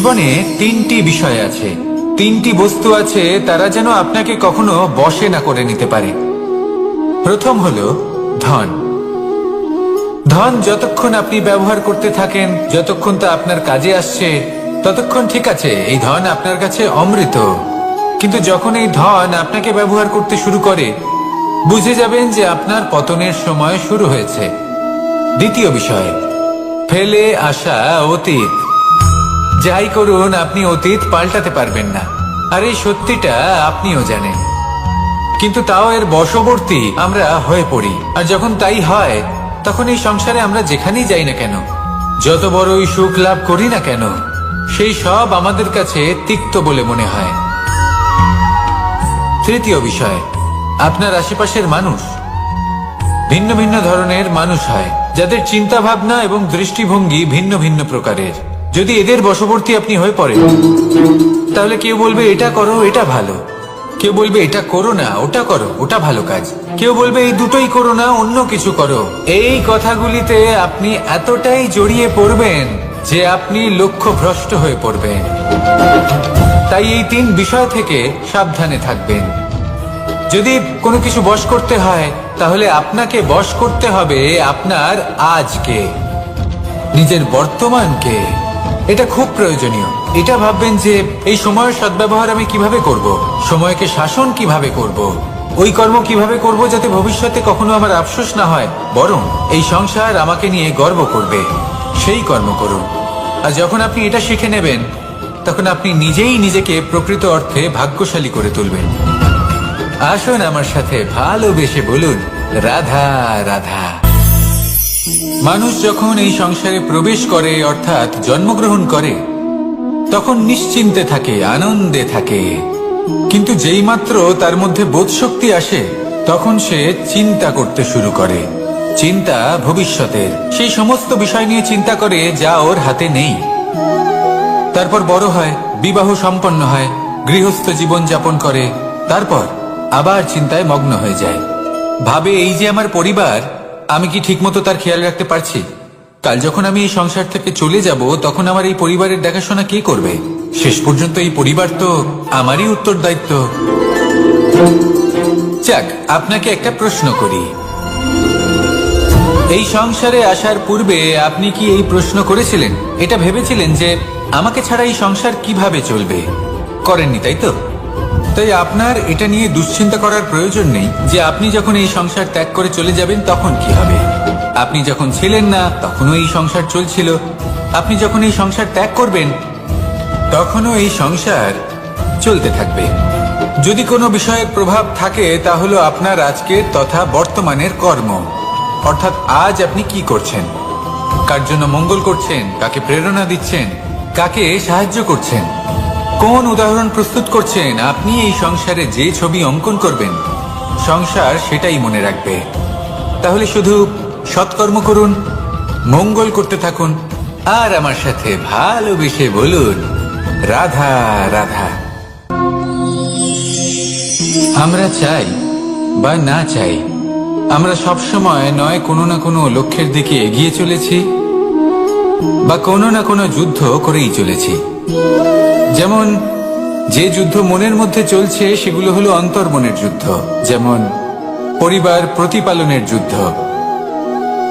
জীবনে তিনটি বিষয় আছে, তিনটি বস্তু আছে, তারা যেন আপনাকে কখনো বশে না করে নিতে পারে। প্রথম হলো ধন। ধন যতক্ষণ আপনি ব্যবহার করতে থাকেন, যতক্ষণ তা আপনার কাজে আসছে, ততক্ষণ ঠিক আছে, এই ধন আপনার কাছে অমৃত। কিন্তু যখন এই ধন আপনাকে ব্যবহার করতে শুরু করে, বুঝে যাবেন যে আপনার পতনের সময় শুরু হয়েছে। দ্বিতীয় বিষয়, ফেলে আসা অতীত। যাই করুন, আপনি অতীত পাল্টাতে পারবেন না, আর এই সত্যিটা আপনিও জানেন। কিন্তু তাও এর বশবর্তী আমরা হয়ে পড়ি, আর যখন তাই হয়, তখন এই সংসারে আমরা যেখানেই যাই না কেন, যত বড়ই সুখ লাভ করি না কেন, সেই সব আমাদের কাছে তিক্ত বলে মনে হয়। তৃতীয় বিষয়, আপনার আশেপাশের মানুষ। ভিন্ন ভিন্ন ধরনের মানুষ হয়, যাদের চিন্তা ভাবনা এবং দৃষ্টিভঙ্গি ভিন্ন ভিন্ন প্রকারের। যদি এদের বশবর্তী আপনি হয়ে পড়েন, তাহলে কেউ বলবে এটা করো, এটা ভালো। কেউ বলবে এটা করো না, ওটা করো, ওটা ভালো কাজ। কেউ বলবে এই দুটোই করো না, অন্য কিছু করো। এই কথাগুলিতে আপনি এতটাই জড়িয়ে পড়বেন যে আপনি লক্ষ্যভ্রষ্ট হয়ে পড়বেন। তাই এই তিন বিষয় থেকে সাবধানে থাকবেন। যদি কোনো কিছু বশ করতে হয়, তাহলে আপনাকে বশ করতে হবে আপনার আজকে, নিজের বর্তমানকে। এটা খুব প্রয়োজনীয়। এটা ভাববেন যে এই সময়ের সদ্ব্যবহার আমি কিভাবে করব, সময়কে শাসন কিভাবে করব, ওই কর্ম কিভাবে করব যাতে ভবিষ্যতে কখনো আমার আফসোস না হয়, বরং এই সংসার আমাকে নিয়ে গর্ব করবে, সেই কর্ম করুন। আর যখন আপনি এটা শিখে নেবেন, তখন আপনি নিজেই নিজেকে প্রকৃত অর্থে ভাগ্যশালী করে তুলবেন। আসুন আমার সাথে ভালোবেসে বলুন, রাধা রাধা। মানুষ যখন এই সংসারে প্রবেশ করে, অর্থাৎ জন্মগ্রহণ করে, তখন নিশ্চিন্তে থাকে, আনন্দে থাকে। কিন্তু যেই মাত্র তার মধ্যে বোধশক্তি আসে, তখন সে চিন্তা করতে শুরু করে। চিন্তা ভবিষ্যতের, সেই সমস্ত বিষয় নিয়ে চিন্তা করে যা ওর হাতে নেই। তারপর বড় হয়, বিবাহ সম্পন্ন হয়, গৃহস্থ জীবন যাপন করে, তারপর আবার চিন্তায় মগ্ন হয়ে যায়। ভাবে এই যে আমার পরিবার, আমি কি ঠিকমতো তার খেয়াল রাখতে পারছি? কাল যখন আমি এই সংসার থেকে চলে যাব, তখন আমার এই পরিবারের দেখাশোনা কে করবে? শেষ পর্যন্ত এই পরিবার তো আমারই উত্তরদায়িত্ব। যাক, আপনাকে একটা প্রশ্ন করি। এই সংসারে আসার পূর্বে আপনি কি এই প্রশ্ন করেছিলেন, এটা ভেবেছিলেন যে আমাকে ছাড়া এই সংসার কিভাবে চলবে? করেননি, তাই তো? তাই আপনার এটা নিয়ে দুশ্চিন্তা করার প্রয়োজন নেই যে আপনি যখন এই সংসার ত্যাগ করে চলে যাবেন তখন কি হবে। আপনি যখন ছিলেন না, তখনও এই সংসার চলছিল। আপনি যখন এই সংসার ত্যাগ করবেন, তখনও এই সংসার চলতে থাকবে। যদি কোনো বিষয়ের প্রভাব থাকে, তা হলো আপনার আজকের তথা বর্তমানের কর্ম। অর্থাৎ আজ আপনি কি করছেন, কার জন্য মঙ্গল করছেন, কাকে প্রেরণা দিচ্ছেন, কাকে সাহায্য করছেন, কোন উদাহরণ প্রস্তুত করছেন। আপনি এই সংসারে যে ছবি অঙ্কন করবেন, সংসার সেটাই মনে রাখবে। তাহলে শুধু সৎকর্ম করুন, মঙ্গল করতে থাকুন, আর আমার সাথে ভালোবেসে বলুন, রাধা রাধা। আমরা চাই বা না চাই, আমরা সবসময় নয় কোনো না কোনো লক্ষ্যের দিকে এগিয়ে চলেছি, বা কোনো না কোনো যুদ্ধ করেই চলেছি। যেমন যে যুদ্ধ মনের মধ্যে চলছে, সেগুলো হলো অন্তর্মনের যুদ্ধ। যেমন পরিবার প্রতিপালনের যুদ্ধ,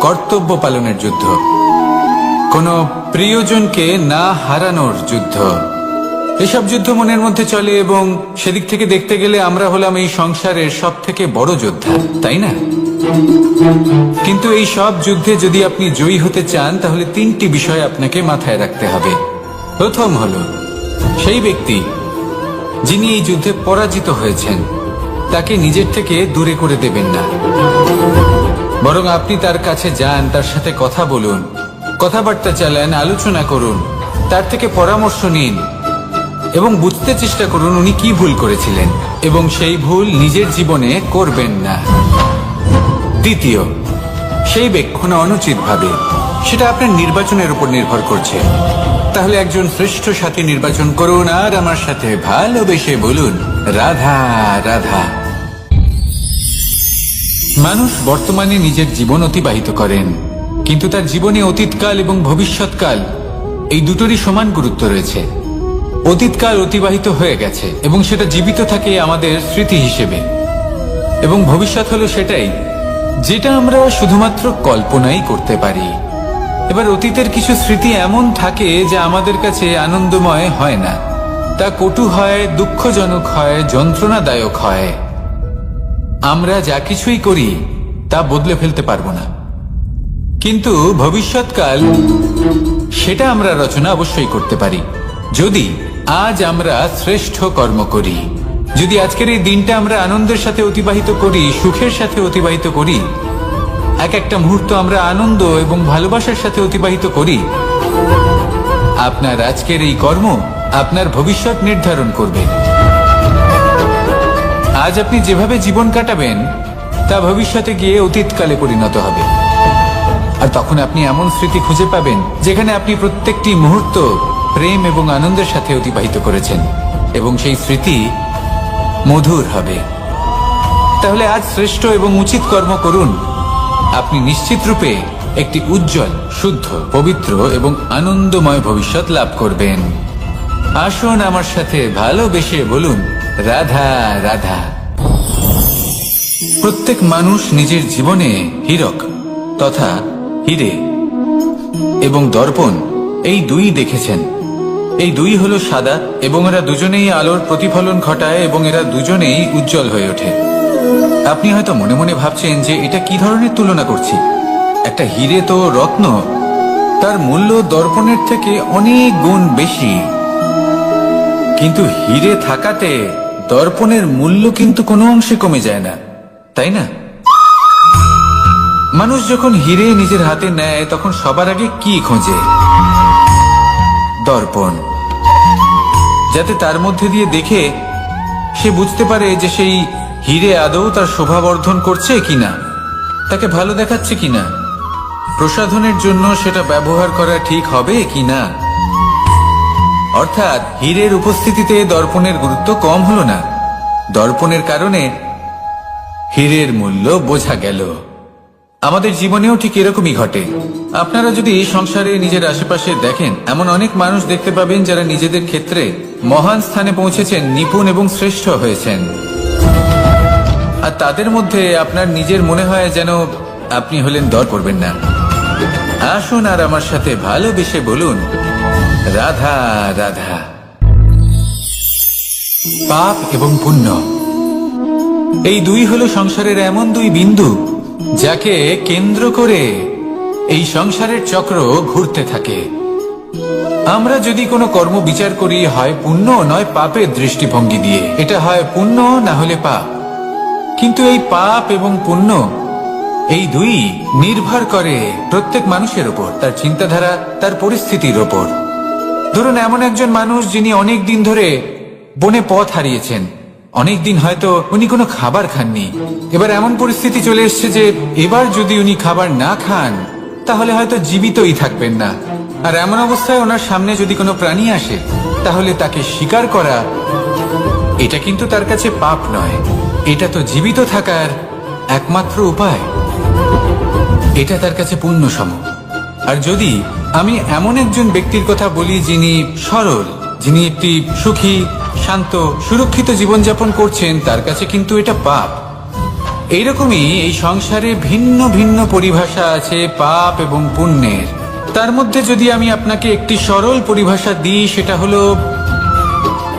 কর্তব্য পালনের যুদ্ধ, কোনো প্রিয়জনকে না হারানোর যুদ্ধ। এসব যুদ্ধ মনের মধ্যে চলে, এবং সেদিক থেকে দেখতে গেলে আমরা হলাম এই সংসারের সব থেকে বড় যোদ্ধা, তাই না? কিন্তু এই সব যুদ্ধে যদি আপনি জয়ী হতে চান, তাহলে তিনটি বিষয় আপনাকে মাথায় রাখতে হবে। প্রথম হলো, সেই ব্যক্তি যিনি এই যুদ্ধে পরাজিত হয়েছেন, তাকে নিজের থেকে দূরে করে দেবেন না, বরং আপনি তার কাছে যান, তার সাথে কথা বলুন, কথাবার্তা চালান, আলোচনা করুন, তার থেকে পরামর্শ নিন, এবং বুঝতে চেষ্টা করুন উনি কি ভুল করেছিলেন, এবং সেই ভুল নিজের জীবনে করবেন না। দ্বিতীয়, সেই ব্যক্তি অনুচিত ভাবে, সেটা আপনার নির্বাচনের উপর নির্ভর করছে। তাহলে একজন শ্রেষ্ঠ সাথী নির্বাচন করুন, আর আমার সাথে ভালোবেসে বলুন, রাধা রাধা। মানুষ বর্তমানে নিজের জীবন অতিবাহিত করেন, কিন্তু তার জীবনে অতীতকাল এবং ভবিষ্যৎকাল এই দুটোরই সমান গুরুত্ব রয়েছে। অতীতকাল অতিবাহিত হয়ে গেছে এবং সেটা জীবিত থাকে আমাদের স্মৃতি হিসেবে, এবং ভবিষ্যৎ হলো সেটাই যেটা আমরা শুধুমাত্র কল্পনাই করতে পারি। এবার অতীতের কিছু স্মৃতি এমন থাকে যা আমাদের কাছে আনন্দময় হয় না, তা কটু হয়, দুঃখজনক হয়, যন্ত্রণাদায়ক হয়। আমরা যা কিছুই করি তা বদলে ফেলতে পারবো না, কিন্তু ভবিষ্যৎকাল সেটা আমরা রচনা অবশ্যই করতে পারি যদি আজ আমরা শ্রেষ্ঠ কর্ম করি। যদি আজকের এই দিনটা আমরা আনন্দের সাথে অতিবাহিত করি, সুখের সাথে অতিবাহিত করি, এক একটা মুহূর্ত আমরা আনন্দ এবং ভালোবাসার সাথে অতিবাহিত করি, আপনার আজকের এই কর্ম আপনার ভবিষ্যৎ নির্ধারণ করবে। আজ আপনি যেভাবে জীবন কাটাবেন তা ভবিষ্যতে গিয়ে অতীতকালে পরিণত হবে, আর তখন আপনি এমন স্মৃতি খুঁজে পাবেন যেখানে আপনি প্রত্যেকটি মুহূর্ত প্রেম এবং আনন্দের সাথে অতিবাহিত করেছেন, এবং সেই স্মৃতি মধুর হবে। তাহলে আজ শ্রেষ্ঠ এবং উচিত কর্ম করুন। আপনি নিশ্চিত রূপে একটি উজ্জ্বল, শুদ্ধ, পবিত্র এবং আনন্দময় ভবিষ্যৎ লাভ করবেন। আসুন আমার সাথে ভালোবেসে বলুন, রাধা রাধা। প্রত্যেক মানুষ নিজের জীবনে হীরক তথা হিরে এবং দর্পণ এই দুই দেখেছেন। এই দুই হলো সাদা এবং এরা দুজনেই আলোর প্রতিফলন ঘটায় এবং এরা দুজনেই উজ্জ্বল হয়ে ওঠে। আপনি হয়তো মনে মনে ভাবছেন যে এটা কি ধরনের তুলনা করছি। একটা হিরে তো রত্ন, তার মূল্য দর্পণের থেকে অনেক গুণ বেশি, কিন্তু হিরে থাকাতে দর্পণের মূল্য কিন্তু কোনো অংশে কমে যায় না, তাই না? মানুষ যখন হিরে নিজের হাতে নেয় তখন সবার আগে কি খোঁজে? দর্পণ, যাতে তার মধ্যে দিয়ে দেখে সে বুঝতে পারে যে সেই হিরে আদৌ তার শোভাবর্ধন করছে কিনা, তাকে ভালো দেখাচ্ছে কিনা, প্রসাধনের জন্য সেটা ব্যবহার করা ঠিক হবে কিনা। অর্থাৎ হীরের উপস্থিতিতে দর্পণের গুরুত্ব কম হলো না, দর্পণের কারণে হীরের মূল্য বোঝা গেল। আমাদের জীবনেও ঠিক এরকমই ঘটে। আপনারা যদি সংসারে নিজের আশেপাশে দেখেন, এমন অনেক মানুষ দেখতে পাবেন যারা নিজেদের ক্ষেত্রে মহান স্থানে পৌঁছেছেন, নিপুণ এবং শ্রেষ্ঠ হয়েছেন, আর তাদের মধ্যে আপনার নিজের মনে হয় যেন আপনি হলেন দর করবেন না। আসুন আর আমার সাথে ভালোবেসে বলুন, রাধা রাধা। পাপ এবং পুণ্য এই দুই হলো সংসারের এমন দুই বিন্দু যাকে কেন্দ্র করে এই সংসারের চক্র ঘুরতে থাকে। আমরা যদি কোনো কর্ম বিচার করি, হয় পুণ্য নয় পাপের দৃষ্টিভঙ্গি দিয়ে, এটা হয় পুণ্য না হলে পাপ। কিন্তু এই পাপ এবং পুণ্য এই দুই নির্ভর করে প্রত্যেক মানুষের উপর, তার চিন্তাধারা, তার পরিস্থিতির ওপর। ধরুন এমন একজন মানুষ যিনি অনেক দিন ধরে বনে পথ হারিয়েছেন, অনেক দিন হয়তো উনি কোনো খাবার খাননি। এবার এমন পরিস্থিতি চলে এসছে যে এবার যদি উনি খাবার না খান তাহলে হয়তো জীবিতই থাকবেন না। আর এমন অবস্থায় ওনার সামনে যদি কোনো প্রাণী আসে তাহলে তাকে শিকার করা, এটা কিন্তু তার কাছে পাপ নয়, এটা তো জীবিত থাকার একমাত্র উপায়, এটা তার কাছে পুণ্য সম। আর যদি আমি এমন একজন ব্যক্তির কথা বলি যিনি সরল, যিনি একটি সুখী, শান্ত, সুরক্ষিত জীবনযাপন করছেন, তার কাছে কিন্তু এটা পাপ। এইরকমই এই সংসারে ভিন্ন ভিন্ন পরিভাষা আছে পাপ এবং পুণ্যের। তার মধ্যে যদি আমি আপনাকে একটি সরল পরিভাষা দিই, সেটা হলো,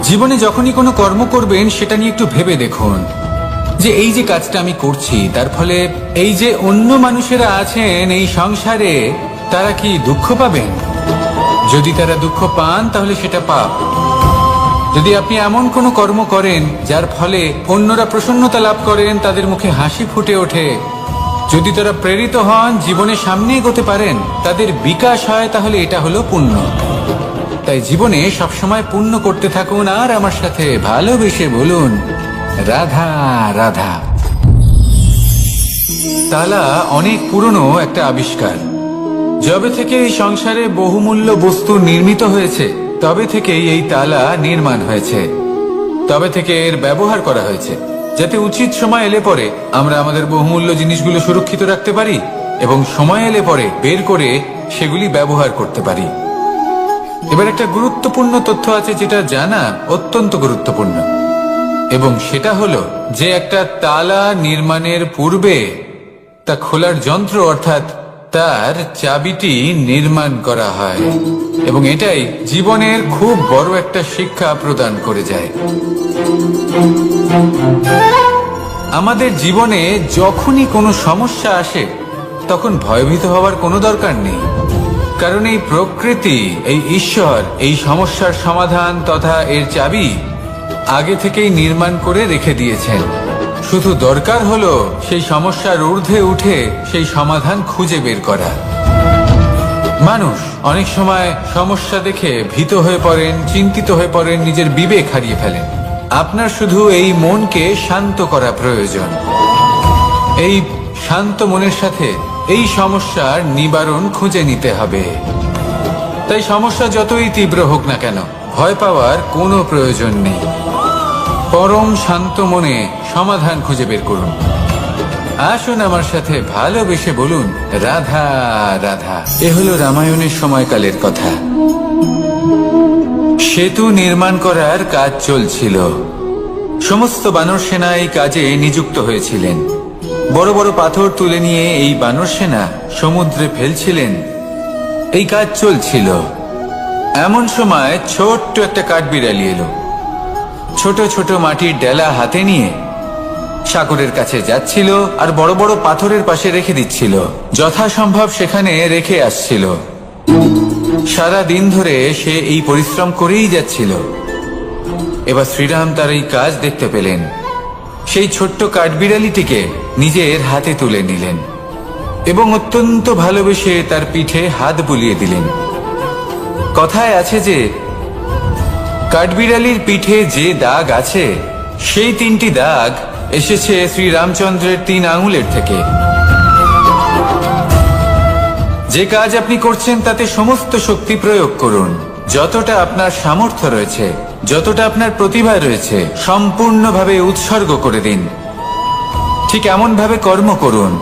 জীবনে যখনই কোনো কর্ম করবেন সেটা নিয়ে একটু ভেবে দেখুন যে এই যে কাজটা আমি করছি তার ফলে এই যে অন্য মানুষেরা আছেন এই সংসারে, তারা কি দুঃখ পাবেন? যদি তারা দুঃখ পান তাহলে সেটা পাপ। যদি আপনি এমন কোনো কর্ম করেন যার ফলে অন্যরা প্রসন্নতা লাভ করেন, তাদের মুখে হাসি ফুটে ওঠে, যদি তারা প্রেরিত হন, জীবনে সামনে এগোতে পারেন, তাদের বিকাশ হয়, তাহলে এটা হলো পুণ্য। তাই জীবনে সবসময় পুণ্য করতে থাকুন আর আমার সাথে ভালোবেসে বলুন, রাধা রাধা। তালা অনেক পুরনো একটা আবিষ্কার। যবে থেকে এই সংসারে বহুমূল্য বস্তু নির্মিত হয়েছে তবে থেকেই এই তালা নির্মাণ হয়েছে, তবে থেকে এর ব্যবহার করা হয়েছে, যাতে উচিত সময় এলে পরে আমরা আমাদের বহুমূল্য জিনিসগুলো সুরক্ষিত রাখতে পারি এবং সময় এলে পরে বের করে সেগুলি ব্যবহার করতে পারি। এবার একটা গুরুত্বপূর্ণ তথ্য আছে যেটা জানা অত্যন্ত গুরুত্বপূর্ণ, এবং সেটা হলো যে একটা তালা নির্মাণের পূর্বে তা খোলার যন্ত্র অর্থাৎ তার চাবিটি নির্মাণ করা হয়, এবং এটাই জীবনের খুব বড় একটা শিক্ষা প্রদান করে যায়। আমাদের জীবনে যখনই কোনো সমস্যা আসে তখন ভয়ভীত হওয়ার কোনো দরকার নেই, কারণ এই প্রকৃতি, এই ঈশ্বর এই সমস্যার সমাধান তথা এর চাবি আগে থেকেই নির্মাণ করে রেখে দিয়েছেন। শুধু দরকার হলো সেই সমস্যার ঊর্ধ্বে উঠে সেই সমাধান খুঁজে বের করা। মানুষ অনেক সময় সমস্যা দেখে ভীত হয়ে পড়েন, চিন্তিত হয়ে পড়েন, নিজের বিবেক হারিয়ে ফেলেন। আপনার শুধু এই মনকে শান্ত করা প্রয়োজন। এই শান্ত মনের সাথে এই সমস্যার নিবারণ খুঁজে নিতে হবে। তাই সমস্যা যতই তীব্র হোক না কেন, ভয় পাওয়ার কোনো প্রয়োজন নেই। পরম শান্ত মনে সমাধান খুঁজে বের করুন। আসুন আমার সাথে ভালোবেসে বলুন, রাধা রাধা। এ হলো রামায়ণের সময়কালের কথা। সেতু নির্মাণ করার কাজ চলছিল। সমস্ত বানর সেনা এই কাজে নিযুক্ত হয়েছিলেন। বড় বড় পাথর তুলে নিয়ে এই বানর সেনা সমুদ্রে ফেলছিলেন। এই কাজ চলছিল। এমন সময় ছোট্ট একটা কাঠবিড়ালি এলো। ছোট ছোট মাটির ডেলা হাতে নিয়ে সাগরের কাছে যাচ্ছিল আর বড় বড় পাথরের পাশে রেখে দিচ্ছিল। যথাসম্ভব সেখানে রেখে আসছিল। সারা দিন ধরে সে এই পরিশ্রম করেই যাচ্ছিল। এবার শ্রীরাম তার এই কাজ দেখতে পেলেন। সেই ছোট্ট কাঠবিড়ালিটিকে নিজের হাতে তুলে নিলেন এবং অত্যন্ত ভালোবেসে তার পিঠে হাত বুলিয়ে দিলেন। কথায় আছে যে কাঠবিড়ালির পিঠে যে দাগ আছে সেই 3টি দাগ এসেছে শ্রীরামচন্দ্রের 3 আঙুলের থেকে। যে কাজ আপনি করছেন তাতে সমস্ত শক্তি প্রয়োগ করুন। যতটা আপনার সামর্থ্য রয়েছে, যতটা আপনার প্রতিভা রয়েছে, সম্পূর্ণভাবে উৎসর্গ করে দিন। ঠিক এমন ভাবে কর্ম করুন।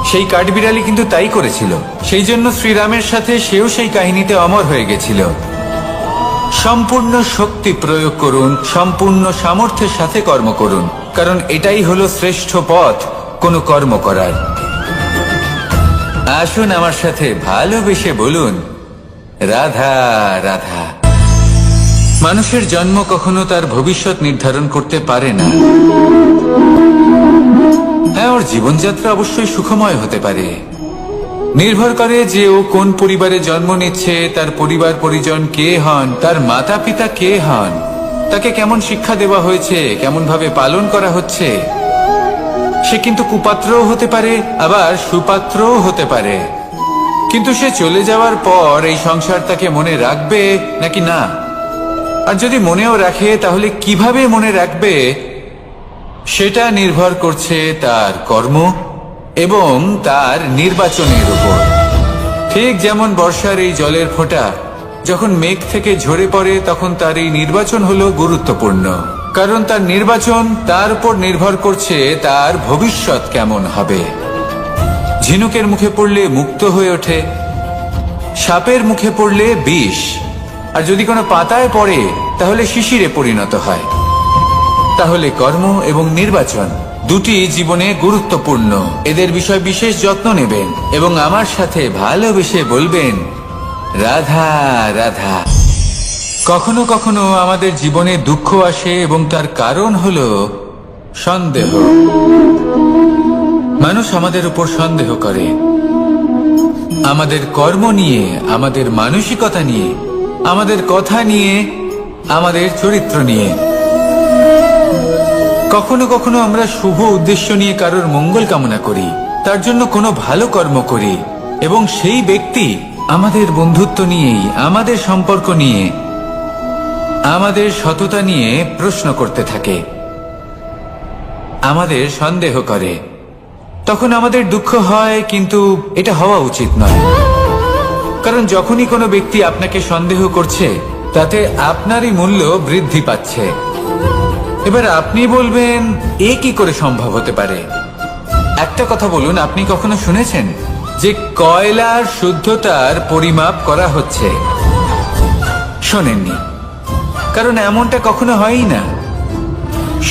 সেই কাঠবিড়ালি কিন্তু তাই করেছিল। সেই জন্য শ্রীরামের সাথে সেও সেই কাহিনীতে অমর হয়ে গেছিল। সম্পূর্ণ শক্তি প্রয়োগ করুন, সম্পূর্ণ সামর্থ্যের সাথে কর্ম করুন, কারণ এটাই হলো শ্রেষ্ঠ পথ কোনো কর্ম করার। আসুন আমার সাথে ভালোবেসে বলুন, রাধা রাধা। মানুষের জন্ম কখনো তার ভবিষ্যৎ নির্ধারণ করতে পারে না। হ্যাঁ, ওর জীবনযাত্রা অবশ্যই সুখময় হতে পারে। নির্ভর করে যে ও কোন পরিবারে জন্ম নিচ্ছে, তার পরিবার পরিজন কে হন, তার মাতা পিতা কে হন, তাকে কেমন শিক্ষা দেওয়া হয়েছে, কেমন ভাবে পালন করা হচ্ছে। সে কিন্তু কুপাত্রও হতে পারে, আবার সুপাত্রও হতে পারে। কিন্তু সে চলে যাওয়ার পর এই সংসার তাকে মনে রাখবে নাকি না, আর যদি মনেও রাখে তাহলে কিভাবে মনে রাখবে সেটা নির্ভর করছে তার কর্ম এবং তার নির্বাচনের উপর। ঠিক যেমন বর্ষার এই জলের ফোঁটা যখন মেঘ থেকে ঝরে পড়ে, তখন তার এই নির্বাচন হলো গুরুত্বপূর্ণ, কারণ তার নির্বাচন তার উপর নির্ভর করছে তার ভবিষ্যৎ কেমন হবে। ঝিনুকের মুখে পড়লে মুক্ত হয়ে ওঠে, সাপের মুখে পড়লে বিষ, আর যদি কোনো পাতায় পড়ে তাহলে শিশিরে পরিণত হয়। তাহলে কর্ম এবং নির্বাচন দুটি জীবনে গুরুত্বপূর্ণ। এদের বিষয় বিশেষ যত্ন নেবেন এবং আমার সাথে ভালোবেসে বলবেন, রাধা রাধা। কখনো কখনো আমাদের জীবনে দুঃখ আসে এবং তার কারণ হলো সন্দেহ। মানুষ আমাদের উপর সন্দেহ করে, আমাদের কর্ম নিয়ে, আমাদের মানসিকতা নিয়ে, আমাদের কথা নিয়ে, আমাদের চরিত্র নিয়ে। কখনো কখনো আমরা শুভ উদ্দেশ্য নিয়ে কারোর মঙ্গল কামনা করি, তার জন্য কোনো ভালো কর্ম করি, এবং সেই ব্যক্তি আমাদের বন্ধুত্ব নিয়েই, আমাদের সম্পর্ক নিয়ে, আমাদের সততা নিয়ে প্রশ্ন করতে থাকে, আমাদের সন্দেহ করে। তখন আমাদের দুঃখ হয়, কিন্তু এটা হওয়া উচিত নয়। কারণ যখনই কোনো ব্যক্তি আপনাকে সন্দেহ করছে তাতে আপনারই মূল্য বৃদ্ধি পাচ্ছে। এবার আপনি বলবেন, এ কি করে সম্ভব হতে পারে? একটা কথা বলুন, আপনি কখনো শুনেছেন যে কয়লার শুদ্ধতার পরিমাপ করা হচ্ছে? শোনেননি, কারণ এমনটা কখনো হয়ই না।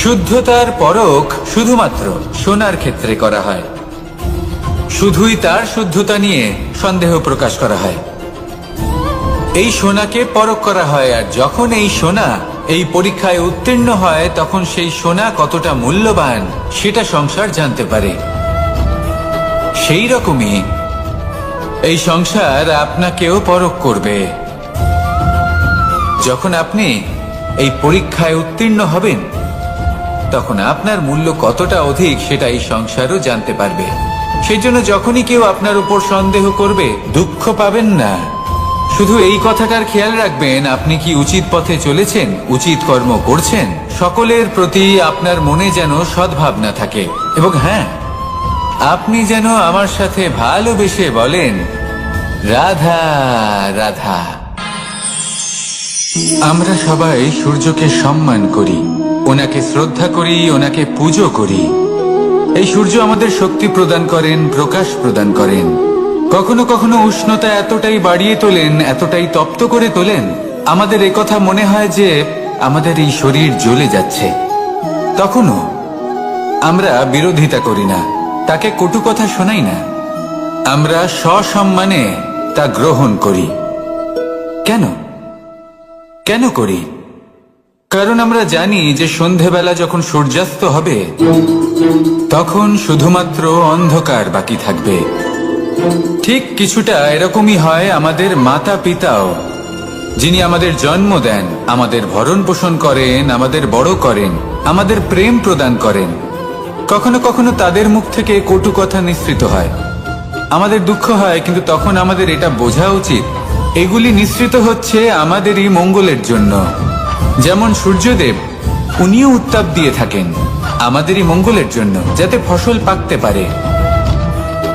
শুদ্ধতার পরখ শুধুমাত্র সোনার ক্ষেত্রে করা হয়, শুধুই তার শুদ্ধতা নিয়ে সন্দেহ প্রকাশ করা হয়। এই সোনাকে পরখ করা হয়, আর যখন এই সোনা এই পরীক্ষায় উত্তীর্ণ হয় তখন সেই সোনা কতটা মূল্যবান সেটা সংসার জানতে পারে। সেই রকমই এই সংসার আপনাকেও পরখ করবে। যখন আপনি এই পরীক্ষায় উত্তীর্ণ হবেন তখন আপনার মূল্য কতটা অধিক সেটা এই সংসারও জানতে পারবে। সেই জন্য যখনই কেউ আপনার উপর সন্দেহ করবে, দুঃখ পাবেন না। শুধু এই কথাটার খেয়াল রাখবেন, আপনি কি উচিত পথে চলেছেন, উচিত কর্ম করছেন। সকলের প্রতি আপনার মনে যেন সদ্ভাবনা থাকে, এবং হ্যাঁ, আপনি যেন আমার সাথে ভালোবেসে বলেন, রাধা রাধা। আমরা সবাই সূর্যকে সম্মান করি, ওনাকে শ্রদ্ধা করি, ওনাকে পুজো করি। এই সূর্য আমাদের শক্তি প্রদান করেন, প্রকাশ প্রদান করেন। কখনো কখনো উষ্ণতা এতটাই বাড়িয়ে তোলেন, এতটাই তপ্ত করে তোলেন, আমাদের একথা মনে হয় যে আমাদের এই শরীর জ্বলে যাচ্ছে। তখনও আমরা বিরোধিতা করি না, তাকে কটু কথা শোনাই না, আমরা সসম্মানে তা গ্রহণ করি। কেন কেন করি? কারণ আমরা জানি যে সন্ধেবেলা যখন সূর্যাস্ত হবে তখন শুধুমাত্র অন্ধকার বাকি থাকবে। ঠিক কিছুটা এরকমই হয় আমাদের মাতা পিতাও, যিনি আমাদের জন্ম দেন, আমাদের ভরণ পোষণ করেন, আমাদের বড় করেন, আমাদের প্রেম প্রদান করেন। কখনো কখনো তাদের মুখ থেকে কটু কথা নিঃসৃত হয়, আমাদের দুঃখ হয়, কিন্তু তখন আমাদের এটা বোঝা উচিত এগুলি নিঃসৃত হচ্ছে আমাদেরই মঙ্গলের জন্য। যেমন সূর্যদেব, উনিও উত্তাপ দিয়ে থাকেন আমাদেরই মঙ্গলের জন্য, যাতে ফসল পাকতে পারে,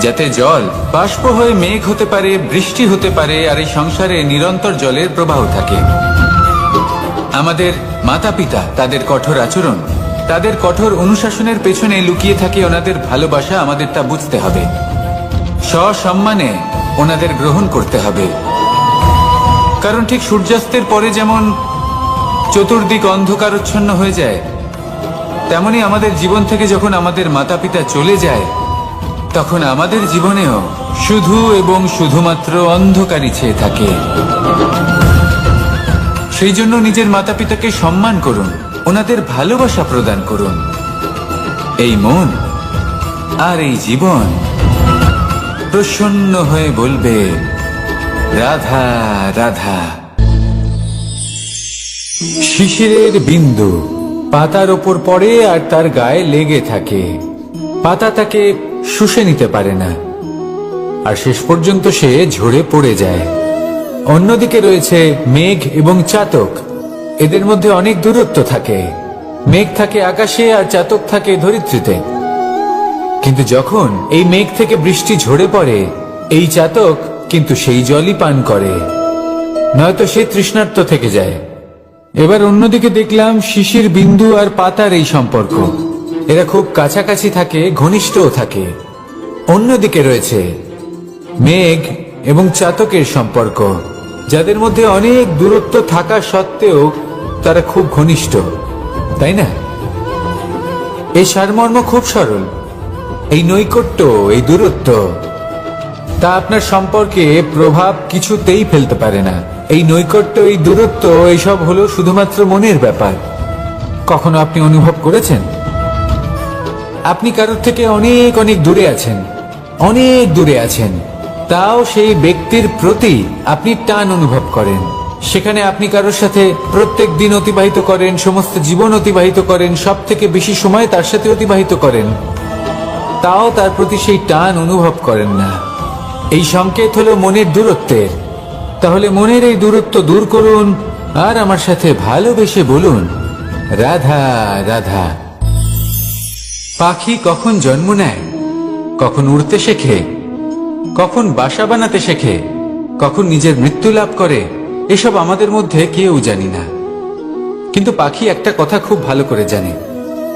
যাতে জল বাষ্প হয়ে মেঘ হতে পারে, বৃষ্টি হতে পারে, আর এই সংসারে নিরন্তর জলের প্রবাহ থাকে। আমাদের মাতা পিতা, তাদের কঠোর আচরণ, তাদের কঠোর অনুশাসনের পেছনে লুকিয়ে থাকে ওনাদের ভালোবাসা। আমাদের তা বুঝতে হবে, সসম্মানে ওনাদের গ্রহণ করতে হবে। কারণ ঠিক সূর্যাস্তের পরে যেমন চতুর্দিক অন্ধকারচ্ছন্ন হয়ে যায়, তেমনি আমাদের জীবন থেকে যখন আমাদের মাতা পিতা চলে যায় তখন আমাদের জীবনেও শুধু এবং শুধুমাত্র অন্ধকারই ছেয়ে থাকে। সেই জন্য নিজের মাতা পিতাকে সম্মান করুন, ওনাদের ভালোবাসা প্রদান করুন। এই মন আর এই জীবন প্রসন্ন হয়ে বলবে, রাধা রাধা। শিশিরের বিন্দু পাতার ওপর পড়ে আর তার গায়ে লেগে থাকে। পাতা তাকে শুষে নিতে পারে না, আর শেষ পর্যন্ত সে ঝরে পড়ে যায়। অন্যদিকে রয়েছে মেঘ এবং চাতক। এদের মধ্যে অনেক দূরত্ব থাকে। মেঘ থাকে আকাশে আর চাতক থাকে ধরিত্রীতে। কিন্তু যখন এই মেঘ থেকে বৃষ্টি ঝরে পড়ে, এই চাতক কিন্তু সেই জলই পান করে, নয়তো সে তৃষ্ণার্ত থেকে যায়। এবার অন্যদিকে দেখলাম শিশির বিন্দু আর পাতার এই সম্পর্ক। এরা খুব কাছাকাছি থাকে, ঘনিষ্ঠও থাকে। অন্যদিকে রয়েছে মেঘ এবং চাতকের সম্পর্ক, যাদের মধ্যে অনেক দূরত্ব থাকা সত্ত্বেও তারা খুব ঘনিষ্ঠ, তাই না? এই সারমর্ম খুব সরল। এই নৈকট্য, এই দূরত্ব, তা আপনার সম্পর্কে প্রভাব কিছুতেই ফেলতে পারে না। এই নৈকট্য, এই দূরত্ব, এইসব হলো শুধুমাত্র মনের ব্যাপার। কখনো আপনি অনুভব করেছেন আপনি কারোর থেকে অনেক অনেক দূরে আছেন, অনেক দূরে আছেন, তাও সেই ব্যক্তির প্রতি আপনি টান অনুভব করেন। সেখানে আপনি কারোর সাথে প্রত্যেক দিন অতিবাহিত করেন, সমস্ত জীবন অতিবাহিত করেন, সব থেকে বেশি সময় তার সাথে অতিবাহিত করেন, তাও তার প্রতি সেই টান অনুভব করেন না। এই সংকেত হলো মনের দূরত্বের। তাহলে মনের এই দূরত্ব দূর করুন আর আমার সাথে ভালোবেসে বলুন, রাধা রাধা। পাখি কখন জন্ম নেয়, কখন উড়তে শেখে, কখন বাসা বানাতে শেখে, কখন নিজের মৃত্যু লাভ করে, এসব আমাদের মধ্যে কেউ জানি না। কিন্তু পাখি একটা কথা খুব ভালো করে জানে,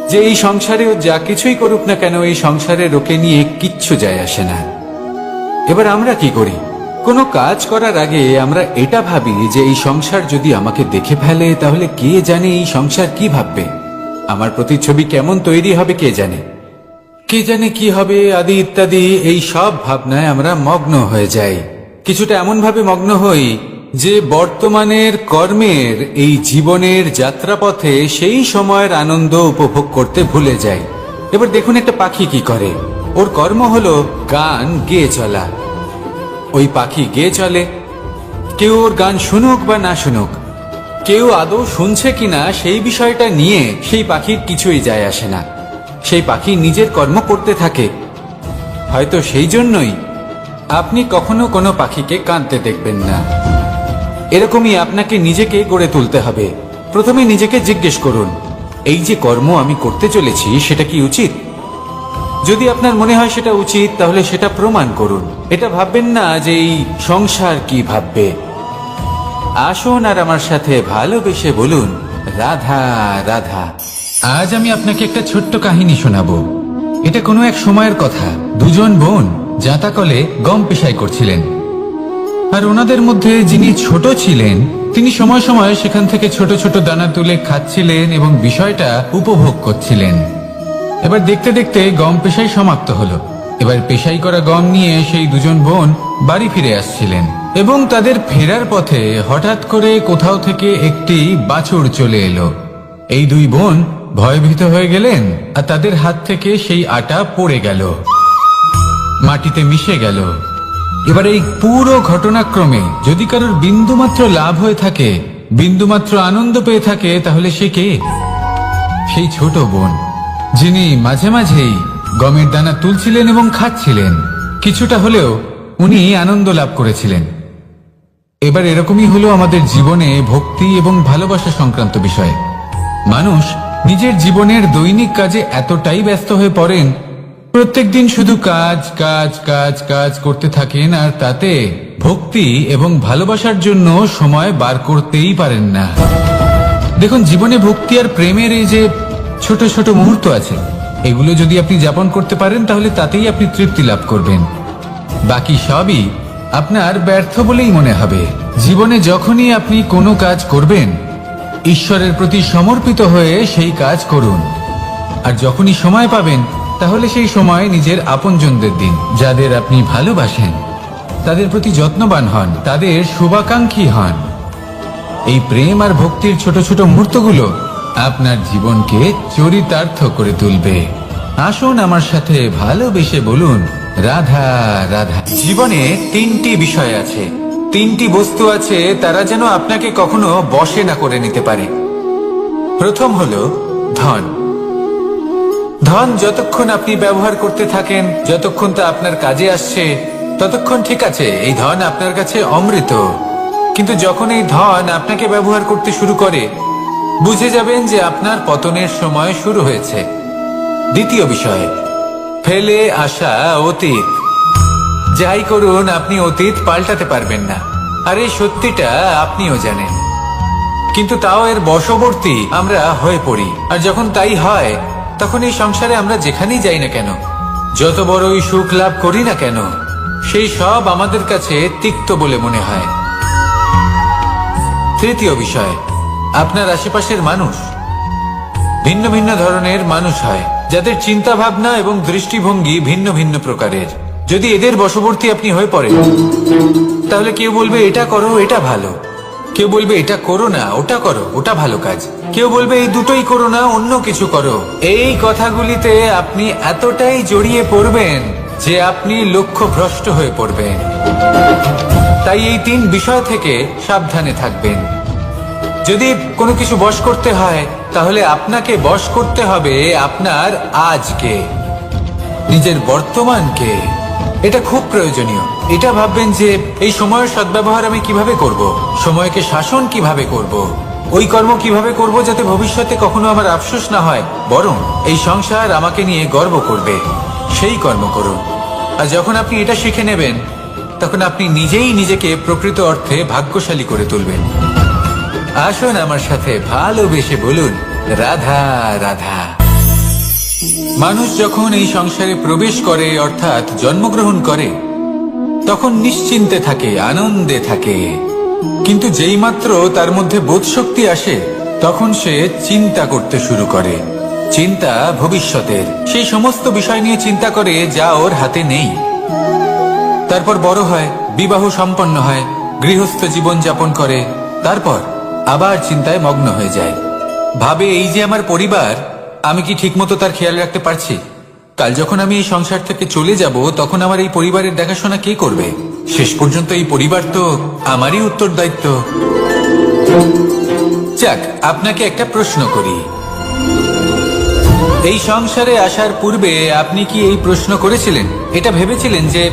যে এই সংসারে ও যা কিছুই করুক না কেন, এই সংসারে ওকে নিয়ে কিচ্ছু যায় আসে না। এবার আমরা কি করি? কোনো কাজ করার আগে আমরা এটা ভাবি যে এই সংসার যদি আমাকে দেখে ফেলে তাহলে কে জানে এই সংসার কি ভাববে, আমার প্রতিচ্ছবি কেমন তৈরি হবে কে জানে, কে জানে কি হবে আদি ইত্যাদি। এই সব ভাবনায় আমরা মগ্ন হয়ে যাই, কিছুটা এমন ভাবে মগ্ন হই যে বর্তমানের কর্মের এই জীবনের যাত্রাপথে সেই সময়ের আনন্দ উপভোগ করতে ভুলে যাই। এবার দেখুন একটা পাখি কি করে, ওর কর্ম হলো গান গেয়ে চলা। ওই পাখি গেয়ে চলে, কেউ ওর গান শুনুক বা না শুনুক, কেউ আদৌ শুনছে কিনা সেই বিষয়টা নিয়ে সেই পাখির কিছুই যায় আসে না। সেই পাখি নিজের কর্ম করতে থাকে। হয়তো সেই জন্যই আপনি কখনো কোনো পাখিকে কাঁদতে দেখবেন না। এরকমই আপনাকে নিজেকে গড়ে তুলতে হবে। প্রথমে নিজেকে জিজ্ঞেস করুন, এই যে কর্ম আমি করতে চলেছি সেটা কি উচিত? যদি আপনার মনে হয় সেটা উচিত তাহলে সেটা প্রমাণ করুন। এটা ভাববেন না যে এই সংসার কি ভাববে। আসুন আর আমার সাথে ভালোবেসে বলুন, রাধা রাধা। আজ আমি আপনাকে একটা ছোট্ট কাহিনী শোনাবো। এটা কোনো এক সময়ের কথা। দুজন বোন জাঁতাকলে গম পেশাই করছিলেন, আর ওনাদের মধ্যে যিনি ছোট ছিলেন তিনি সময় সময় সেখান থেকে ছোট ছোট দানা তুলে খাচ্ছিলেন এবং বিষয়টা উপভোগ করছিলেন। এবার দেখতে দেখতে গম পেশাই সমাপ্ত হলো। এবার পেশাই করা গম নিয়ে সেই দুজন বোন বাড়ি ফিরে আসছিলেন এবং তাদের ফেরার পথে হঠাৎ করে কোথাও থেকে একটি বাছুর চলে এলো। এই দুই বোন ভয়ভীত হয়ে গেলেন আর তাদের হাত থেকে সেই আটা পড়ে গেল, মাটিতে মিশে গেল। এবার এই পুরো ঘটনাক্রমে যদি কারোর বিন্দুমাত্র লাভ হয়ে থাকে, বিন্দুমাত্র আনন্দ পেয়ে থাকে, তাহলে সে কে? সেই ছোট বোন, যিনি মাঝে মাঝেই গমের দানা তুলছিলেন এবং খাচ্ছিলেন। কিছুটা হলেও উনি আনন্দ লাভ করেছিলেন। এবার এরকমই হলো আমাদের জীবনে ভক্তি এবং ভালোবাসা সংক্রান্ত বিষয়ে। মানুষ নিজের জীবনের দৈনিক কাজে এতটাই ব্যস্ত হয়ে পড়েন, প্রত্যেকদিন শুধু কাজ কাজ কাজ কাজ করতে থাকেন, আর তাতে ভক্তি এবং ভালোবাসার জন্য সময় বার করতেই পারেন না। দেখুন, জীবনে ভক্তি আর প্রেমের এই যে ছোট ছোট মুহূর্ত আছে, এগুলো যদি আপনি যাপন করতে পারেন তাহলে তাতেই আপনি তৃপ্তি লাভ করবেন। বাকি সবই আপনার ব্যর্থ বলেই মনে হবে। জীবনে যখনই আপনি কোনো কাজ করবেন, ঈশ্বরের প্রতি সমর্পিত হয়ে সেই কাজ করুন। আর যখনই সময় পাবেন তাহলে সেই সময় নিজের আপনজনদের দিন, যাদের আপনি ভালোবাসেন, তাদের প্রতি যত্নবান হন, তাদের শুভাকাঙ্ক্ষী হন। এই প্রেম আর ভক্তির ছোট ছোট মুহূর্তগুলো আপনার জীবনকে চরিতার্থ করে তুলবে। আসুন আমার সাথে ভালোবেসে বলুন, রাধা রাধা। জীবনে তিনটি বিষয় আছে, তিনটি বস্তু আছে, তারা যেন আপনাকে কখনো বশে না করে নিতে পারে। প্রথম হলো ধন। ধন যতক্ষণ আপনি ব্যবহার করতে থাকেন, যতক্ষণ তা আপনার কাজে আসছে, ততক্ষণ ঠিক আছে, এই ধন আপনার কাছে অমৃত। কিন্তু যখন এই ধন আপনাকে ব্যবহার করতে শুরু করে, বুঝে যাবেন যে আপনার পতনের সময় শুরু হয়েছে। দ্বিতীয় বিষয়, ফেলে আসা অতীত। যাই করুন, আপনি অতীত পাল্টাতে পারবেন না, আর এই সত্যিটা আপনিও জানেন। কিন্তু তাও এর বশবর্তী আমরা হয়ে পড়ি। আর যখন তাই হয়, তখন এই সংসারে আমরা যেখানেই যাই না কেন, যত বড়ই সুখ লাভ করি না কেন, সেই সব আমাদের কাছে তিক্ত বলে মনে হয়। তৃতীয় বিষয়, আপনার আশেপাশের মানুষ ভিন্ন ভিন্ন ধরনের মানুষ হয়, যাদের চিন্তা ভাবনা এবং দৃষ্টিভঙ্গি ভিন্ন ভিন্ন প্রকারের। যদি এদের বশবর্তী আপনি হয়ে পড়েন, তাহলে কেউ বলবে এটা করো, এটা ভালো। কেউ বলবে এটা করো না, ওটা করো, ওটা ভালো কাজ। কেউ বলবে এই দুটোই করো না, অন্য কিছু করো। এই কথাগুলিতে আপনি এতটাই জড়িয়ে পড়বেন যে আপনি লক্ষ্যভ্রষ্ট হয়ে পড়বেন। তাই এই তিন বিষয় থেকে সাবধানে থাকবেন। যদি কোনো কিছু বশ করতে হয়, তাহলে আপনাকে বশ করতে হবে আপনার আজকে, নিজের বর্তমানকে। এটা খুব প্রয়োজনীয়। এটা ভাববেন যে এই সময়ের সদ্ব্যবহার আমি কিভাবে করব, সময়কে শাসন কিভাবে করব, ওই কর্ম কিভাবে করব যাতে ভবিষ্যতে কখনো আমার আফসোস না হয়, বরং এই সংসার আমাকে নিয়ে গর্ব করবে, সেই কর্ম করুন। আর যখন আপনি এটা শিখে নেবেন, তখন আপনি নিজেই নিজেকে প্রকৃত অর্থে ভাগ্যশালী করে তুলবেন। আসুন আমার সাথে ভালোবেসে বলুন, রাধা রাধা। মানুষ যখন এই সংসারে প্রবেশ করে, অর্থাৎ জন্মগ্রহণ করে, তখন নিশ্চিন্তে থাকে, আনন্দে থাকে। কিন্তু যেই মাত্র তার মধ্যে বোধশক্তি আসে, তখন সে চিন্তা করতে শুরু করে। চিন্তা ভবিষ্যতের, সেই সমস্ত বিষয় নিয়ে চিন্তা করে যা ওর হাতে নেই। তারপর বড় হয়, বিবাহ সম্পন্ন হয়, গৃহস্থ জীবন যাপন করে, তারপর আবার চিন্তায় মগ্ন হয়ে যায়। ভাবে, এই যে আমার পরিবার, আমি কি ঠিকমতো তার খেয়াল রাখতে পারছি? কাল যখন আমি এই সংসার থেকে চলে যাব, তখন আমার এই পরিবারের দেখাশোনা কে করবে? শেষ পর্যন্ত এই পরিবার তো আমারই উত্তরদায়িত্ব। যাক, আপনাকে একটা প্রশ্ন করি। এই সংসারে আসার পূর্বে আপনি কি এই প্রশ্ন করেছিলেন, এটা ভেবেছিলেন যে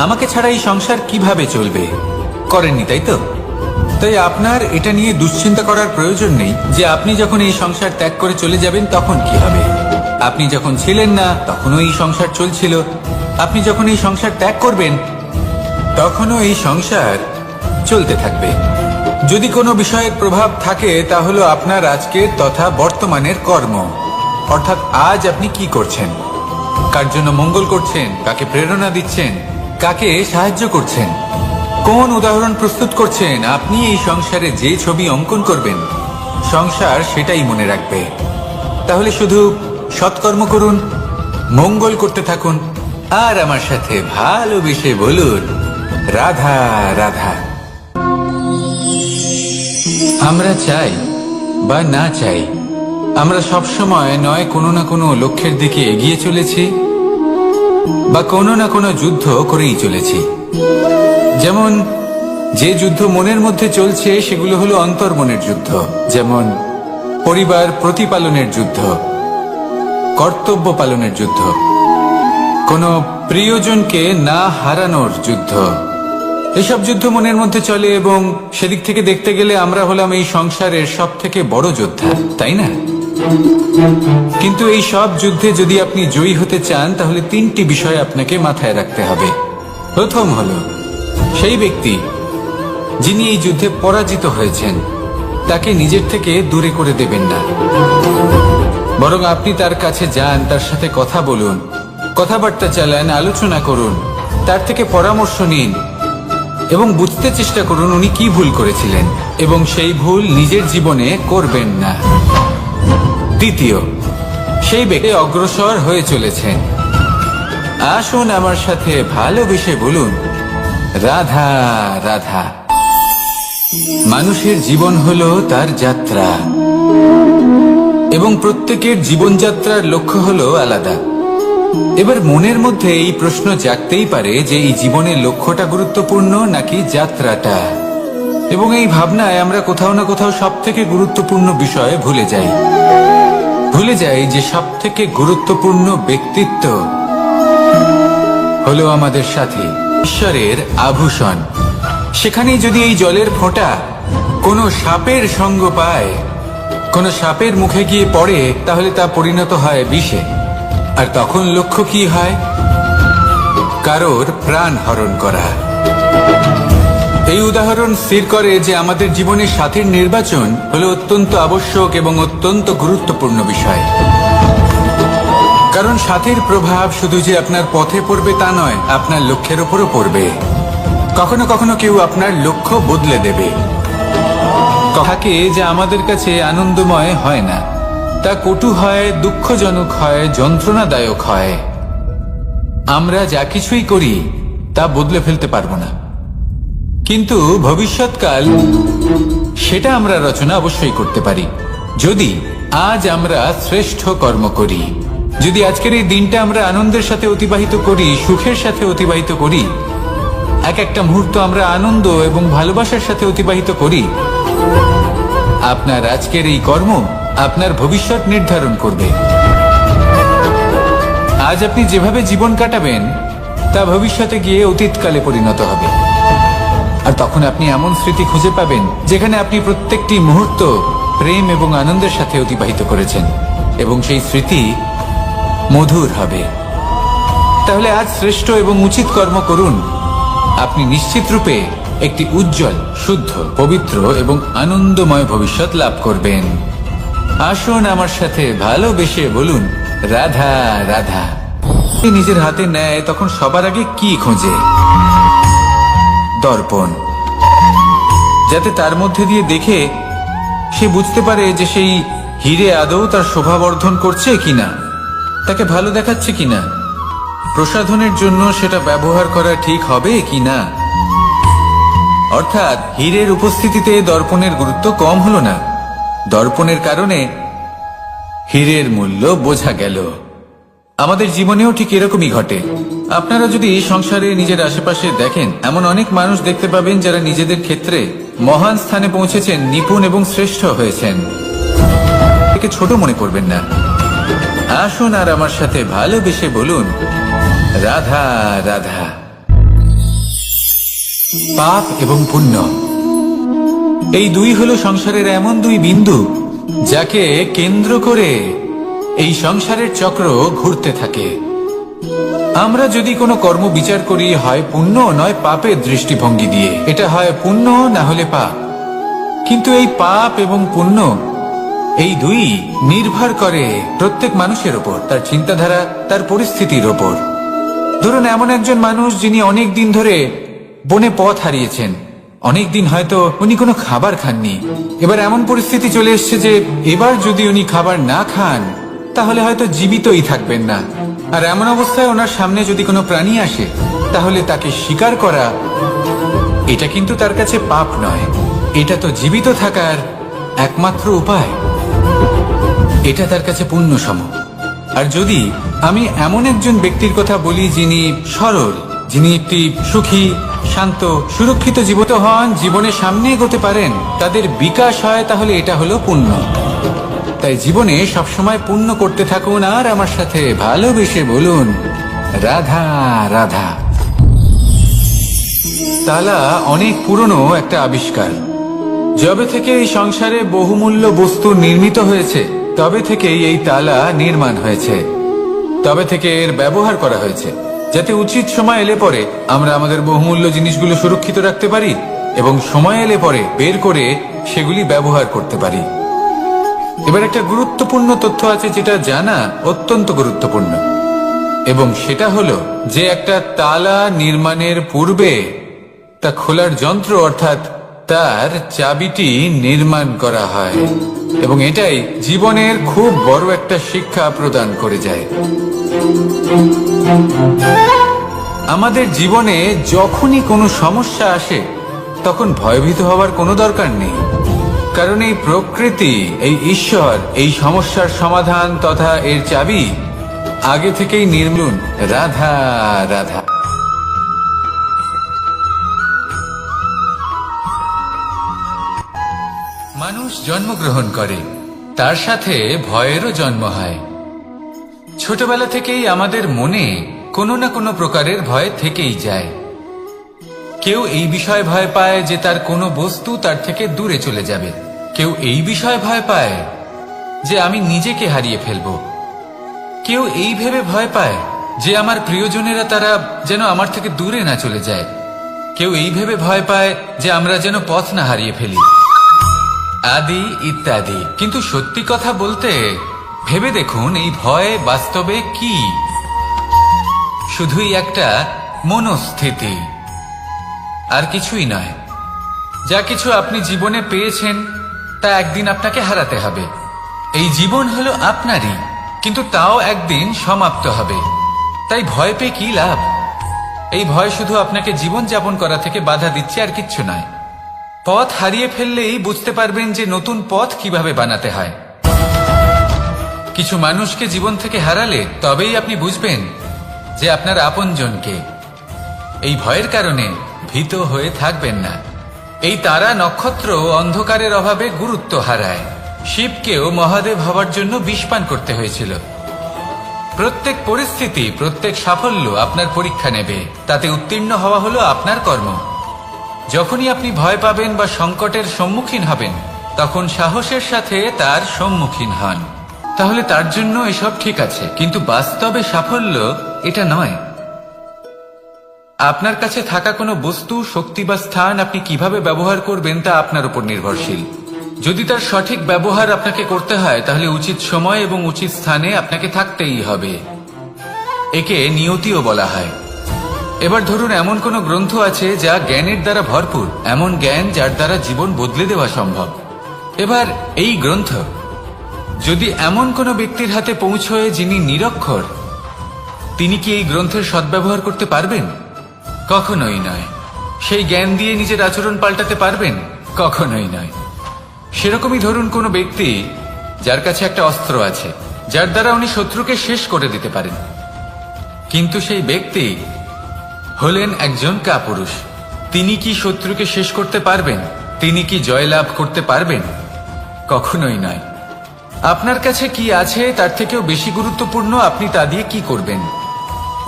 আমাকে ছাড়া এই সংসার কিভাবে চলবে? করেননি, তাই তো? তাই আপনার এটা নিয়ে দুশ্চিন্তা করার প্রয়োজন নেই যে আপনি যখন এই সংসার ত্যাগ করে চলে যাবেন তখন কি হবে। আপনি যখন ছিলেন না তখনও এই সংসার চলছিল, আপনি যখন এই সংসার ত্যাগ করবেন তখনও এই সংসার চলতে থাকবে। যদি কোনো বিষয়ের প্রভাব থাকে তা হলো আপনার আজকের তথা বর্তমানের কর্ম, অর্থাৎ আজ আপনি কি করছেন, কার জন্য মঙ্গল করছেন, কাকে প্রেরণা দিচ্ছেন, কাকে সাহায্য করছেন, কোন উদাহরণ প্রস্তুত করছেন। আপনি এই সংসারে যে ছবি অঙ্কন করবেন, সংসার সেটাই মনে রাখবে। তাহলে শুধু সৎকর্ম করুন, মঙ্গল করতে থাকুন, আর আমার সাথে ভালোবেসে বলুন, রাধা রাধা। আমরা চাই বা না চাই, আমরা সবসময় নয় কোনো না কোনো লক্ষ্যের দিকে এগিয়ে চলেছি বা কোনো না কোনো যুদ্ধ করেই চলেছি। যেমন যে যুদ্ধ মনের মধ্যে চলছে সেগুলো হলো অন্তর্মনের যুদ্ধ, যেমন পরিবার প্রতিপালনের যুদ্ধ, কর্তব্য পালনের যুদ্ধ, কোনো প্রিয়জনকে না হারানোর যুদ্ধ। এসব যুদ্ধ মনের মধ্যে চলে এবং সেদিক থেকে দেখতে গেলে আমরা হলাম এই সংসারের সব থেকে বড় যোদ্ধা, তাই না? কিন্তু এই সব যুদ্ধে যদি আপনি জয়ী হতে চান তাহলে তিনটি বিষয় আপনাকে মাথায় রাখতে হবে। প্রথম হলো, সেই ব্যক্তি যিনি এই যুদ্ধে পরাজিত হয়েছেন তাকে নিজের থেকে দূরে করে দেবেন না, বরং আপনি তার কাছে যান, তার সাথে কথা বলুন, কথাবার্তা চালান, আলোচনা করুন, তার থেকে পরামর্শ নিন এবং বুঝতে চেষ্টা করুন উনি কি ভুল করেছিলেন এবং সেই ভুল নিজের জীবনে করবেন না। দ্বিতীয়, সেই ব্যক্তি অগ্রসর হয়ে চলেছেন, আসুন আমার সাথে ভালোবেসে বলুন, রাধা রাধা। মানুষের জীবন হলো তার যাত্রা এবং প্রত্যেকের জীবনযাত্রার লক্ষ্য হলো আলাদা। এবার মনের মধ্যে এই প্রশ্ন জাগতেই পারে যে এই জীবনের লক্ষ্যটা গুরুত্বপূর্ণ নাকি যাত্রাটা, এবং এই ভাবনায় আমরা কোথাও না কোথাও সব থেকে গুরুত্বপূর্ণ বিষয় ভুলে যাই যে সব থেকে গুরুত্বপূর্ণ ব্যক্তিত্ব হলো আমাদের সাথী, ঈশ্বরের আভূষণ। সেখানেই যদি এই জলের ফোঁটা কোনো সাপের সঙ্গ পায়, কোনো সাপের মুখে গিয়ে পড়ে, তাহলে তা পরিণত হয় বিষে। আর তখন লক্ষ্য কি হয়? কারোর প্রাণ হরণ করা। এই উদাহরণ স্থির করে যে আমাদের জীবনে সাথীর নির্বাচন হলো অত্যন্ত আবশ্যক এবং অত্যন্ত গুরুত্বপূর্ণ বিষয়। কারণ সাথীর প্রভাব শুধু যে আপনার পথে পড়বে তা নয়, আপনার লক্ষ্যের ওপরও পড়বে। কখনো কখনো কেউ আপনার লক্ষ্য বদলে দেবে। থাকে যা আমাদের কাছে আনন্দময় হয় না, তা কটু হয়, দুঃখজনক হয়, যন্ত্রণাদায়ক হয়। আমরা যা কিছুই করি তা বদলে ফেলতে পারবো না, কিন্তু ভবিষ্যৎকাল সেটা আমরা রচনা অবশ্যই করতে পারি যদি আজ আমরা শ্রেষ্ঠ কর্ম করি। যদি আজকের এই দিনটা আমরা আনন্দের সাথে অতিবাহিত করি, সুখের সাথে অতিবাহিত করি, এক একটা মুহূর্ত আমরা আনন্দ এবং ভালোবাসার সাথে অতিবাহিত করি, আপনার আজকের এই কর্ম আপনার ভবিষ্যৎ নির্ধারণ করবে। আজ আপনি যেভাবে জীবন কাটাবেন তা ভবিষ্যতে গিয়ে অতীতকালে পরিণত হবে। আর তখন আপনি এমন স্মৃতি খুঁজে পাবেন যেখানে আপনি প্রত্যেকটি মুহূর্ত প্রেম এবং আনন্দের সাথে অতিবাহিত করেছেন, এবং সেই স্মৃতি মধুর হবে। তাহলে আজ শ্রেষ্ঠ এবং উচিত কর্ম করুন। আপনি নিশ্চিত রূপে একটি উজ্জ্বল, শুদ্ধ, পবিত্র এবং আনন্দময় ভবিষ্যৎ লাভ করবেন। আসুন আমার সাথে ভালোবেসে বলুন, রাধা রাধা। নিজের হাতে নেয় তখন সবার আগে কি খোঁজে? দর্পণ, যাতে তার মধ্যে দিয়ে দেখে সে বুঝতে পারে যে সেই হিরে আদৌ তার শোভাবর্ধন করছে কিনা, তাকে ভালো দেখাচ্ছে কিনা, প্রসাধনের জন্য সেটা ব্যবহার করা ঠিক হবে কিনা। অর্থাৎ হীরের উপস্থিতিতে দর্পণের গুরুত্ব কম হলো না, দর্পণের কারণে হীরের মূল্য বোঝা গেল। আমাদের জীবনেও ঠিক এরকমই ঘটে। আপনারা যদি সংসারে নিজের আশেপাশে দেখেন, এমন অনেক মানুষ দেখতে পাবেন যারা নিজেদের ক্ষেত্রে মহান স্থানে পৌঁছেছেন, নিপুণ এবং শ্রেষ্ঠ হয়েছেন। একে ছোট মনে করবেন না। আসুন আর আমার সাথে ভালোবেসে বলুন, রাধা রাধা। পাপ এবং পুণ্য, এই দুই হলো সংসারের এমন দুই বিন্দু যাকে কেন্দ্র করে এই সংসারের চক্র ঘুরতে থাকে। আমরা যদি কোনো কর্ম বিচার করি, হয় পুণ্য নয় পাপের দৃষ্টিভঙ্গি দিয়ে, এটা হয় পুণ্য না হলে পাপ। কিন্তু এই পাপ এবং পুণ্য এই দুই নির্ভর করে প্রত্যেক মানুষের ওপর, তার চিন্তাধারা, তার পরিস্থিতির ওপর। ধরুন এমন একজন মানুষ যিনি অনেক দিন ধরে বনে পথ হারিয়েছেন, অনেক দিন হয়তো উনি কোনো খাবার খাননি। এবার এমন পরিস্থিতি চলে এসছে যে এবার যদি উনি খাবার না খান তাহলে হয়তো জীবিতই থাকবেন না। আর এমন অবস্থায় ওনার সামনে যদি কোনো প্রাণী আসে, তাহলে তাকে শিকার করা এটা কিন্তু তার কাছে পাপ নয়, এটা তো জীবিত থাকার একমাত্র উপায়। এটা তার কাছে পুণ্য সম। আর যদি আমি এমন একজন ব্যক্তির কথা বলি যিনি সরল, যিনি একটি সুখী, শান্ত, সুরক্ষিত জীবিত হন, জীবনে সামনে এগোতে পারেন, তাদের বিকাশ হয়, তাহলে এটা হলো পুণ্য। তাই জীবনে সবসময় পুণ্য করতে থাকুন আর আমার সাথে ভালোবেসে বলুন, রাধা রাধা। তালা অনেক পুরনো একটা আবিষ্কার। যবে থেকে এই সংসারে বহুমূল্য বস্তু নির্মিত হয়েছে, তবে থেকেই এই তালা নির্মাণ হয়েছে, তবে থেকে এর ব্যবহার করা হয়েছে, যাতে উচিত সময় এলে পরে আমরা আমাদের বহুমূল্য জিনিসগুলো সুরক্ষিত রাখতে পারি এবং সময় এলে পরে বের করে সেগুলি ব্যবহার করতে পারি। এবার একটা গুরুত্বপূর্ণ তথ্য আছে যেটা জানা অত্যন্ত গুরুত্বপূর্ণ, এবং সেটা হলো যে একটা তালা নির্মাণের পূর্বে তা খোলার যন্ত্র অর্থাৎ তার চাবিটি নির্মাণ করা হয়, এবং এটাই জীবনের খুব বড় একটা শিক্ষা প্রদান করে যায়। আমাদের জীবনে যখনই কোনো সমস্যা আসে তখন ভয়ভীত হওয়ার কোনো দরকার নেই, কারণ এই প্রকৃতি, এই ঈশ্বর এই সমস্যার সমাধান তথা এর চাবি আগে থেকেই নির্মূল। রাধা রাধা। মানুষ জন্মগ্রহণ করে, তার সাথে ভয়েরও জন্ম হয়। ছোটবেলা থেকেই আমাদের মনে কোনো না কোনো প্রকারের ভয় থেকেই যায়। কেউ এই বিষয়ে ভয় পায় যে তার কোনো বস্তু তার থেকে দূরে চলে যাবে, কেউ এই বিষয়ে ভয় পায় যে আমি নিজেকে হারিয়ে ফেলব, কেউ এই ভেবে ভয় পায় যে আমার প্রিয়জনেরা তারা যেন আমার থেকে দূরে না চলে যায়, কেউ এই ভেবে ভয় পায় যে আমরা যেন পথ না হারিয়ে ফেলি, আদি ইত্যাদি। কিন্তু সত্যি কথা বলতে ভেবে দেখুন, এই ভয় বাস্তবে কি? শুধুই একটা মনস্থিতি, আর কিছুই নয়। যা কিছু আপনি জীবনে পেয়েছেন তা একদিন আপনাকে হারাতে হবে। এই জীবন হলো আপনারই, কিন্তু তাও একদিন সমাপ্ত হবে। তাই ভয় পেয়ে কি লাভ? এই ভয় শুধু আপনাকে জীবন যাপন করা থেকে বাধা দিচ্ছে, আর কিচ্ছু নয়। পথ হারিয়ে ফেললেই বুঝতে পারবেন যে নতুন পথ কিভাবে বানাতে হয়। কিছু মানুষকে জীবন থেকে হারালে তবেই আপনি বুঝবেন যে আপনার আপনজনকে। এই ভয়ের কারণে ভীত হয়ে থাকবেন না। এই তারা নক্ষত্র অন্ধকারের অভাবে গুরুত্ব হারায়। শিবকেও মহাদেব হওয়ার জন্য বিষপান করতে হয়েছিল। প্রত্যেক পরিস্থিতি, প্রত্যেক সাফল্য আপনার পরীক্ষা নেবে, তাতে উত্তীর্ণ হওয়া হলো আপনার কর্ম। যখনই আপনি ভয় পাবেন বা সংকটের সম্মুখীন হবেন, তখন সাহসের সাথে তার সম্মুখীন হন। তাহলে তার জন্য এসব ঠিক আছে, কিন্তু বাস্তবে সাফল্য এটা নয়। আপনার কাছে থাকা কোনো বস্তু, শক্তি বা স্থান আপনি কিভাবে ব্যবহার করবেন তা আপনার উপর নির্ভরশীল। যদি তার সঠিক ব্যবহার আপনাকে করতে হয়, তাহলে উচিত সময় এবং উচিত স্থানে আপনাকে থাকতেই হবে। একে নিয়তিও বলা হয়। এবার ধরুন এমন কোন গ্রন্থ আছে যা জ্ঞানের দ্বারা ভরপুর, এমন জ্ঞান যার দ্বারা জীবন বদলে দেওয়া সম্ভব। এবার এই গ্রন্থ যদি এমন কোনো ব্যক্তির হাতে পৌঁছয় যিনি নিরক্ষর, তিনি কি এই গ্রন্থের সদ্ব্যবহার করতে পারবেন? কখনোই নয়। সেই জ্ঞান দিয়ে নিজের আচরণ পাল্টাতে পারবেন? কখনোই নয়। সেরকমই ধরুন কোনো ব্যক্তি যার কাছে একটা অস্ত্র আছে, যার দ্বারা উনি শত্রুকে শেষ করে দিতে পারেন, কিন্তু সেই ব্যক্তি হলেন একজন কাপুরুষ। তিনি কি শত্রুকে শেষ করতে পারবেন? তিনি কি জয়লাভ করতে পারবেন? কখনোই নয়। আপনার কাছে কি আছে তার থেকেও বেশি গুরুত্বপূর্ণ আপনি তা দিয়ে কি করবেন।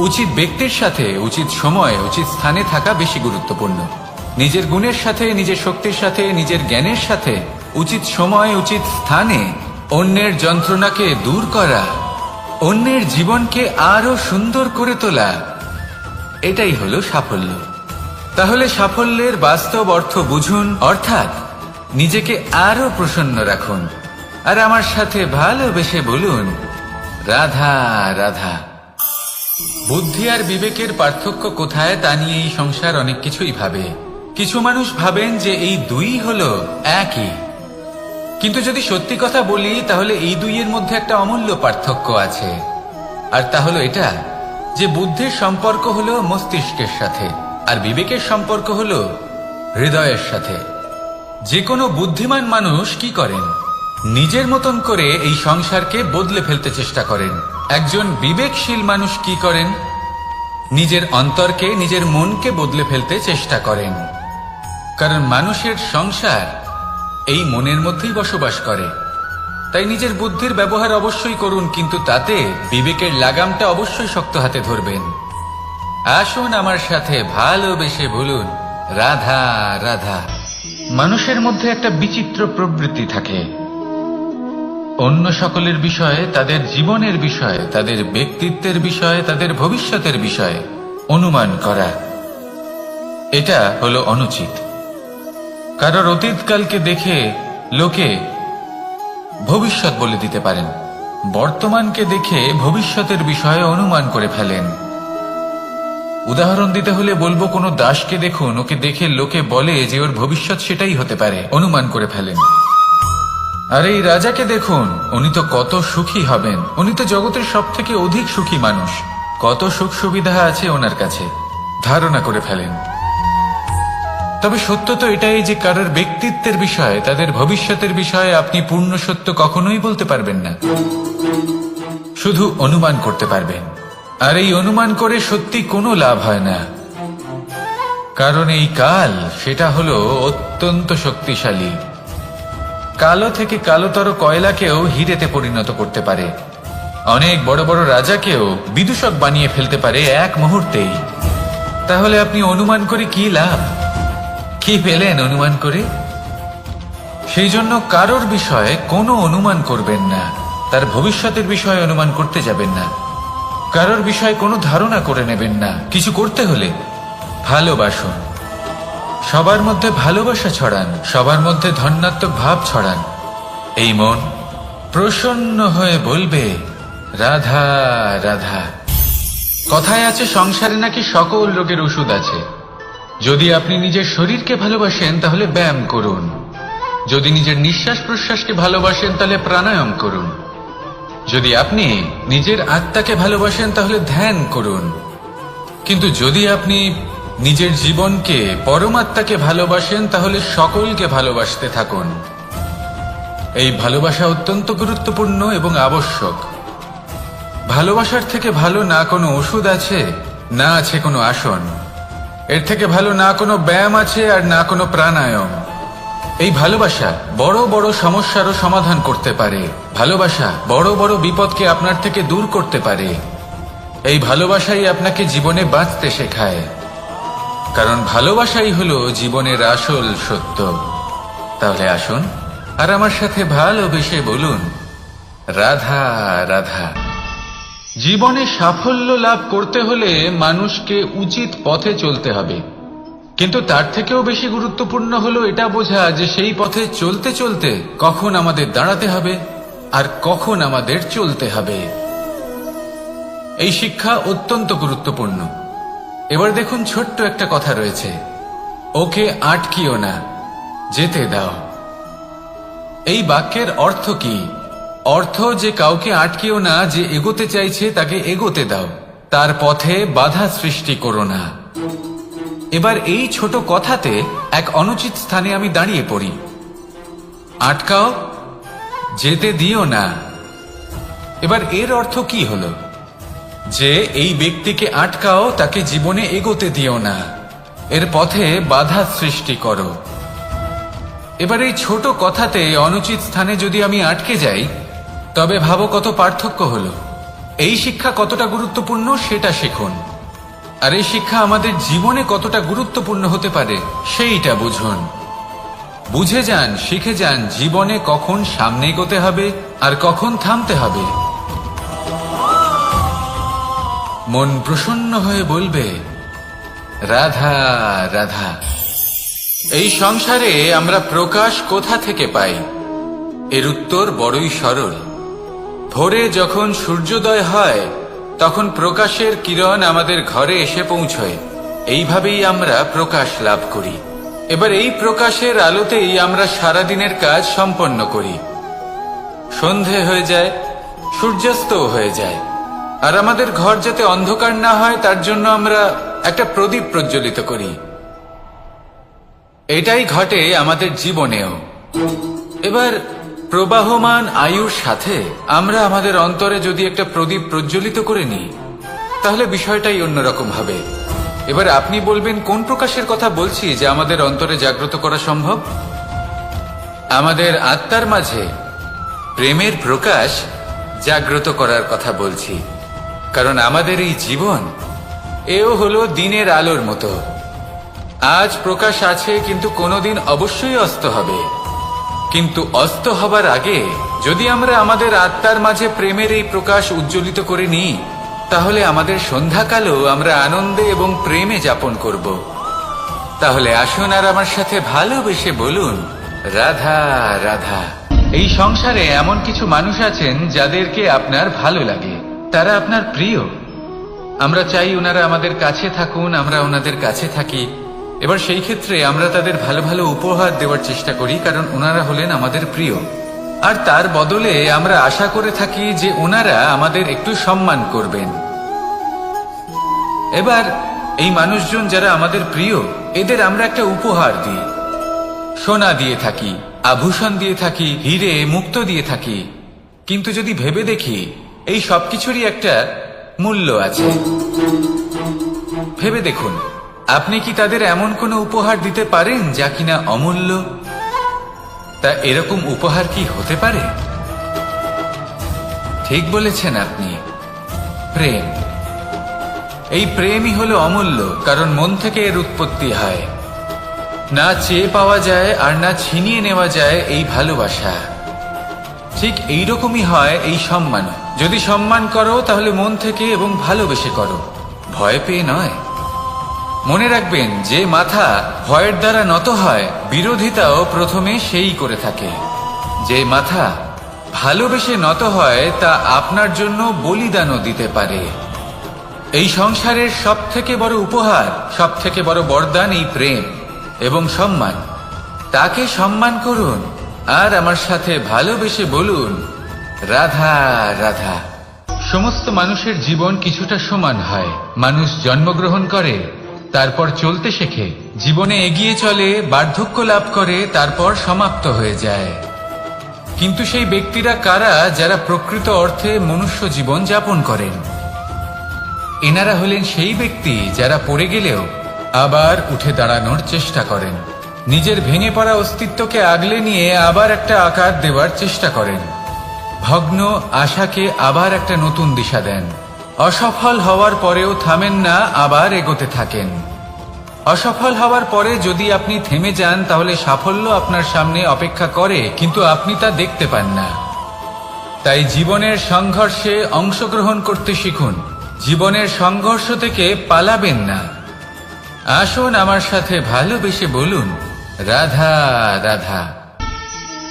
উচিত ব্যক্তির সাথে উচিত সময় উচিত স্থানে থাকা বেশি গুরুত্বপূর্ণ। নিজের গুণের সাথে, নিজের শক্তির সাথে, নিজের জ্ঞানের সাথে উচিত সময় উচিত স্থানে অন্যের যন্ত্রণাকে দূর করা, অন্যের জীবনকে আরো সুন্দর করে তোলা, এটাই হলো সাফল্য। তাহলে সাফল্যের বাস্তব অর্থ বুঝুন, অর্থাৎ নিজেকে আরো প্রসন্ন রাখুন, আর আমার সাথে ভালোবেসে বলুন, রাধা রাধা। বুদ্ধি আর বিবেকের পার্থক্য কোথায় তা নিয়ে এই সংসার অনেক কিছুই ভাবে। কিছু মানুষ ভাবেন যে এই দুই হলো একই, কিন্তু যদি সত্যি কথা বলি তাহলে এই দুইয়ের মধ্যে একটা অমূল্য পার্থক্য আছে, আর তা হলো এটা যে বুদ্ধির সম্পর্ক হলো মস্তিষ্কের সাথে, আর বিবেকের সম্পর্ক হলো হৃদয়ের সাথে। যে কোনো বুদ্ধিমান মানুষ কি করেন? নিজের মতন করে এই সংসারকে বদলে ফেলতে চেষ্টা করেন। একজন বিবেকশীল মানুষ কি করেন? নিজের অন্তরকে, নিজের মনকে বদলে ফেলতে চেষ্টা করেন, কারণ মানুষের সংসার এই মনের মধ্যেই বসবাস করে। তাই নিজের বুদ্ধির ব্যবহার অবশ্যই করুন, কিন্তু তাতে বিবেকের লাগামটা অবশ্যই শক্ত হাতে ধরবেন। আসুন আমার সাথে ভালোবেসে বলুন, রাধা রাধা। মানুষের মধ্যে একটা বিচিত্র প্রবৃত্তি থাকে, অন্য সকলের বিষয়ে, তাদের জীবনের বিষয়ে, তাদের ব্যক্তিত্বের বিষয়ে, তাদের ভবিষ্যতের বিষয়ে অনুমান করা। এটা হলো অনুচিত। কারোর অতীতকালকে দেখে লোকে ভবিষ্যৎ বলে দিতে পারেন, বর্তমানকে দেখে ভবিষ্যতের বিষয়ে অনুমান করে ফেলেন। উদাহরণ দিতে হলে বলবো, কোনো দাসকে দেখুন, ওকে দেখে লোকে বলে যে ওর ভবিষ্যৎ সেটাই হতে পারে, অনুমান করে ফেলেন। আর এই রাজাকে দেখুন, উনি তো কত সুখী হবেন, উনি তো জগতের সব থেকে অধিক সুখী মানুষ, কত সুখ সুবিধা আছে ওনার কাছে, ধারণা করে ফেলেন। তবে সত্য তো এটাই যে কারোর ব্যক্তিত্বের বিষয়ে, তাদের ভবিষ্যতের বিষয়ে আপনি পূর্ণ সত্য কখনোই বলতে পারবেন না, শুধু অনুমান করতে পারবেন। আর এই অনুমান করে সত্যি কোনো লাভ হয় না, কারণ এই কাল সেটা হলো অত্যন্ত শক্তিশালী। কালো থেকে কালোতর কয়লাকেও হিরেতে পরিণত করতে পারে, অনেক বড় বড় রাজাকেও বিদূষক বানিয়ে ফেলতে পারে এক মুহূর্তেই। তাহলে আপনি অনুমান করে কি লাভ? কি পেলেন অনুমান করে? সেই জন্য কারোর বিষয়ে কোনো অনুমান করবেন না, তার ভবিষ্যতের বিষয়ে অনুমান করতে যাবেন না, কারোর বিষয়ে কোনো ধারণা করে নেবেন না। কিছু করতে হলে ভালোবাসুন, সবার মধ্যে ভালোবাসা ছড়ান, সবার মধ্যে ধন্যাত্মক ভাব ছড়ান। এই মন প্রসন্ন হয়ে বলবে, রাধা রাধা। কথায় আছে সংসারে নাকি সকল রোগের ওষুধ আছে। যদি আপনি নিজের শরীরকে ভালোবাসেন তাহলে ব্যায়াম করুন, যদি নিজের নিঃশ্বাস প্রশ্বাসকে ভালোবাসেন তাহলে প্রাণায়াম করুন, যদি আপনি নিজের আত্মাকে ভালোবাসেন তাহলে ধ্যান করুন, কিন্তু যদি আপনি নিজের জীবনকে, পরমাত্মাকে ভালোবাসেন তাহলে সকলকে ভালোবাসতে থাকুন। এই ভালোবাসা অত্যন্ত গুরুত্বপূর্ণ এবং আবশ্যক। ভালোবাসার থেকে ভালো না কোনো ওষুধ আছে, না আছে কোনো আসন। এর থেকে ভালো না কোনো ব্যায়াম আছে, আর না কোনো প্রাণায়াম। এই ভালোবাসা বড় বড় সমস্যারও সমাধান করতে পারে, ভালোবাসা বড় বড় বিপদকে আপনার থেকে দূর করতে পারে। এই ভালোবাসাই আপনাকে জীবনে বাঁচতে শেখায়, কারণ ভালোবাসাই হলো জীবনের আসল সত্য। তাহলে আসুন আর আমার সাথে ভালোবেসে বলুন, রাধা রাধা। জীবনে সাফল্য লাভ করতে হলে মানুষকে উচিত পথে চলতে হবে, কিন্তু তার থেকেও বেশি গুরুত্বপূর্ণ হলো এটা বোঝা যে সেই পথে চলতে চলতে কখন আমাদের দাঁড়াতে হবে আর কখন আমাদের চলতে হবে। এই শিক্ষা অত্যন্ত গুরুত্বপূর্ণ। এবার দেখুন, ছোট্ট একটা কথা রয়েছে, ওকে আটকিও না, যেতে দাও। এই বাক্যের অর্থ কি? অর্থ যে কাউকে আটকিও না, যে এগোতে চাইছে তাকে এগোতে দাও, তার পথে বাধা সৃষ্টি করো না। এবার এই ছোট কথাতে এক অনুচিত স্থানে আমি দাঁড়িয়ে পড়ি। আটকাও, যেতে দিও না। এবার এর অর্থ কি হলো? যে এই ব্যক্তিকে আটকাও, তাকে জীবনে এগোতে দিও না, এর পথে বাধা সৃষ্টি করো। এবার এই ছোট কথাতে অনুচিত স্থানে যদি আমি আটকে যাই, তবে ভাবো কত পার্থক্য হলো। এই শিক্ষা কতটা গুরুত্বপূর্ণ সেটা শিখুন, আর এই শিক্ষা আমাদের জীবনে কতটা গুরুত্বপূর্ণ হতে পারে সেইটা বুঝুন। বুঝে যান, শিখে যান জীবনে কখন সামনে এগোতে হবে আর কখন থামতে হবে। মন প্রসন্ন হয়ে বলবে, রাধা রাধা। এই সংসারে আমরা প্রকাশ কোথা থেকে পাই? এর উত্তর বড়ই সরল। ভোরে যখন সূর্যোদয় হয়, তখন প্রকাশের কিরণ আমাদের ঘরে এসে পৌঁছয়। এইভাবেই আমরা প্রকাশ লাভ করি। এবার এই প্রকাশের আলোতেই আমরা সারাদিনের কাজ সম্পন্ন করি। সন্ধে হয়ে যায়, সূর্যাস্তও হয়ে যায়, আর আমাদের ঘর যাতে অন্ধকার না হয় তার জন্য আমরা একটা প্রদীপ প্রজ্বলিত করি। এটাই ঘটে আমাদের জীবনেও। এবার প্রবাহমান আয়ুর সাথে আমরা আমাদের অন্তরে যদি একটা প্রদীপ প্রজ্বলিত করে নিই, তাহলে বিষয়টাই অন্যরকম হবে। এবার আপনি বলবেন, কোন প্রকাশের কথা বলছি যে আমাদের অন্তরে জাগ্রত করা সম্ভব? আমাদের আত্মার মাঝে প্রেমের প্রকাশ জাগ্রত করার কথা বলছি। কারণ আমাদের এই জীবন এও হলো দিনের আলোর মতো। আজ প্রকাশ আছে, কিন্তু কোনোদিন অবশ্যই অস্ত হবে। কিন্তু অস্ত হবার আগে যদি আমরা আমাদের আত্মার মাঝে প্রেমের এই প্রকাশ উজ্জ্বলিত করে নিই, তাহলে আমাদের সন্ধ্যাকালও আমরা আনন্দে এবং প্রেমে যাপন করব। তাহলে আসুন আর আমার সাথে ভালোবেসে বলুন, রাধা রাধা। এই সংসারে এমন কিছু মানুষ আছেন যাদেরকে আপনার ভালো লাগে, তারা আপনার প্রিয়। আমরা চাই ওনারা আমাদের কাছে থাকুন, আমরা ওনাদের কাছে থাকি। এবার সেই ক্ষেত্রে আমরা তাদের ভালো ভালো উপহার দেওয়ার চেষ্টা করি, কারণ ওনারা হলেন আমাদের প্রিয়। আর তার বদলে আমরা আশা করে থাকি যে ওনারা আমাদের একটু সম্মান করবেন। এবার এই মানুষজন যারা আমাদের প্রিয়, এদের আমরা একটা উপহার দিই। সোনা দিয়ে থাকি, আভূষণ দিয়ে থাকি, হিরে মুক্তো দিয়ে থাকি। কিন্তু যদি ভেবে দেখি, এই সবকিছুরই একটা মূল্য আছে। ভেবে দেখুন, আপনি কি তাদের এমন কোনো উপহার দিতে পারেন যা কিনা অমূল্য? তা এরকম উপহার কি হতে পারে? ঠিক বলেছেন আপনি, প্রেম। এই প্রেমই হলো অমূল্য, কারণ মন থেকে এর উৎপত্তি হয়। না চেয়ে পাওয়া যায় আর না ছিনিয়ে নেওয়া যায় এই ভালোবাসা। ঠিক এইরকমই হয় এই সম্মান। যদি সম্মান করো তাহলে মন থেকে এবং ভালোবেসে করো, ভয় পেয়ে নয়। মনে রাখবেন, যে মাথা ভয়ের দ্বারা নত হয়, বিরোধিতাও প্রথমে সেই করে থাকে। যে মাথা ভালোবেসে নত হয়, তা আপনার জন্য বলিদানও দিতে পারে। এই সংসারের সব থেকে বড় উপহার, সব থেকে বড় বরদান এই প্রেম এবং সম্মান। তাকে সম্মান করুন আর আমার সাথে ভালোবেসে বলুন, রাধা রাধা। সমস্ত মানুষের জীবন কিছুটা সমান হয়। মানুষ জন্মগ্রহণ করে, তারপর চলতে শেখে, জীবনে এগিয়ে চলে, বার্ধক্য লাভ করে, তারপর সমাপ্ত হয়ে যায়। কিন্তু সেই ব্যক্তিরা কারা যারা প্রকৃত অর্থে মনুষ্য জীবন যাপন করেন? এনারা হলেন সেই ব্যক্তি যারা পড়ে গেলেও আবার উঠে দাঁড়ানোর চেষ্টা করেন, নিজের ভেঙে পড়া অস্তিত্বকে আগলে নিয়ে আবার একটা আকার দেওয়ার চেষ্টা করেন, ভগ্ন আশাকে আবার একটা নতুন দিশা দেন। অসফল হওয়ার পরেও থামেন না, আবার এগোতে থাকেন। অসফল হওয়ার পরে যদি আপনি থেমে যান, তাহলে সাফল্য আপনার সামনে অপেক্ষা করে, কিন্তু আপনি তা দেখতে পান না। তাই জীবনের সংঘর্ষে অংশগ্রহণ করতে শিখুন। জীবনের সংঘর্ষ থেকে পালাবেন না। আসুন আমার সাথে ভালোবেসে বলুন, রাধা রাধা।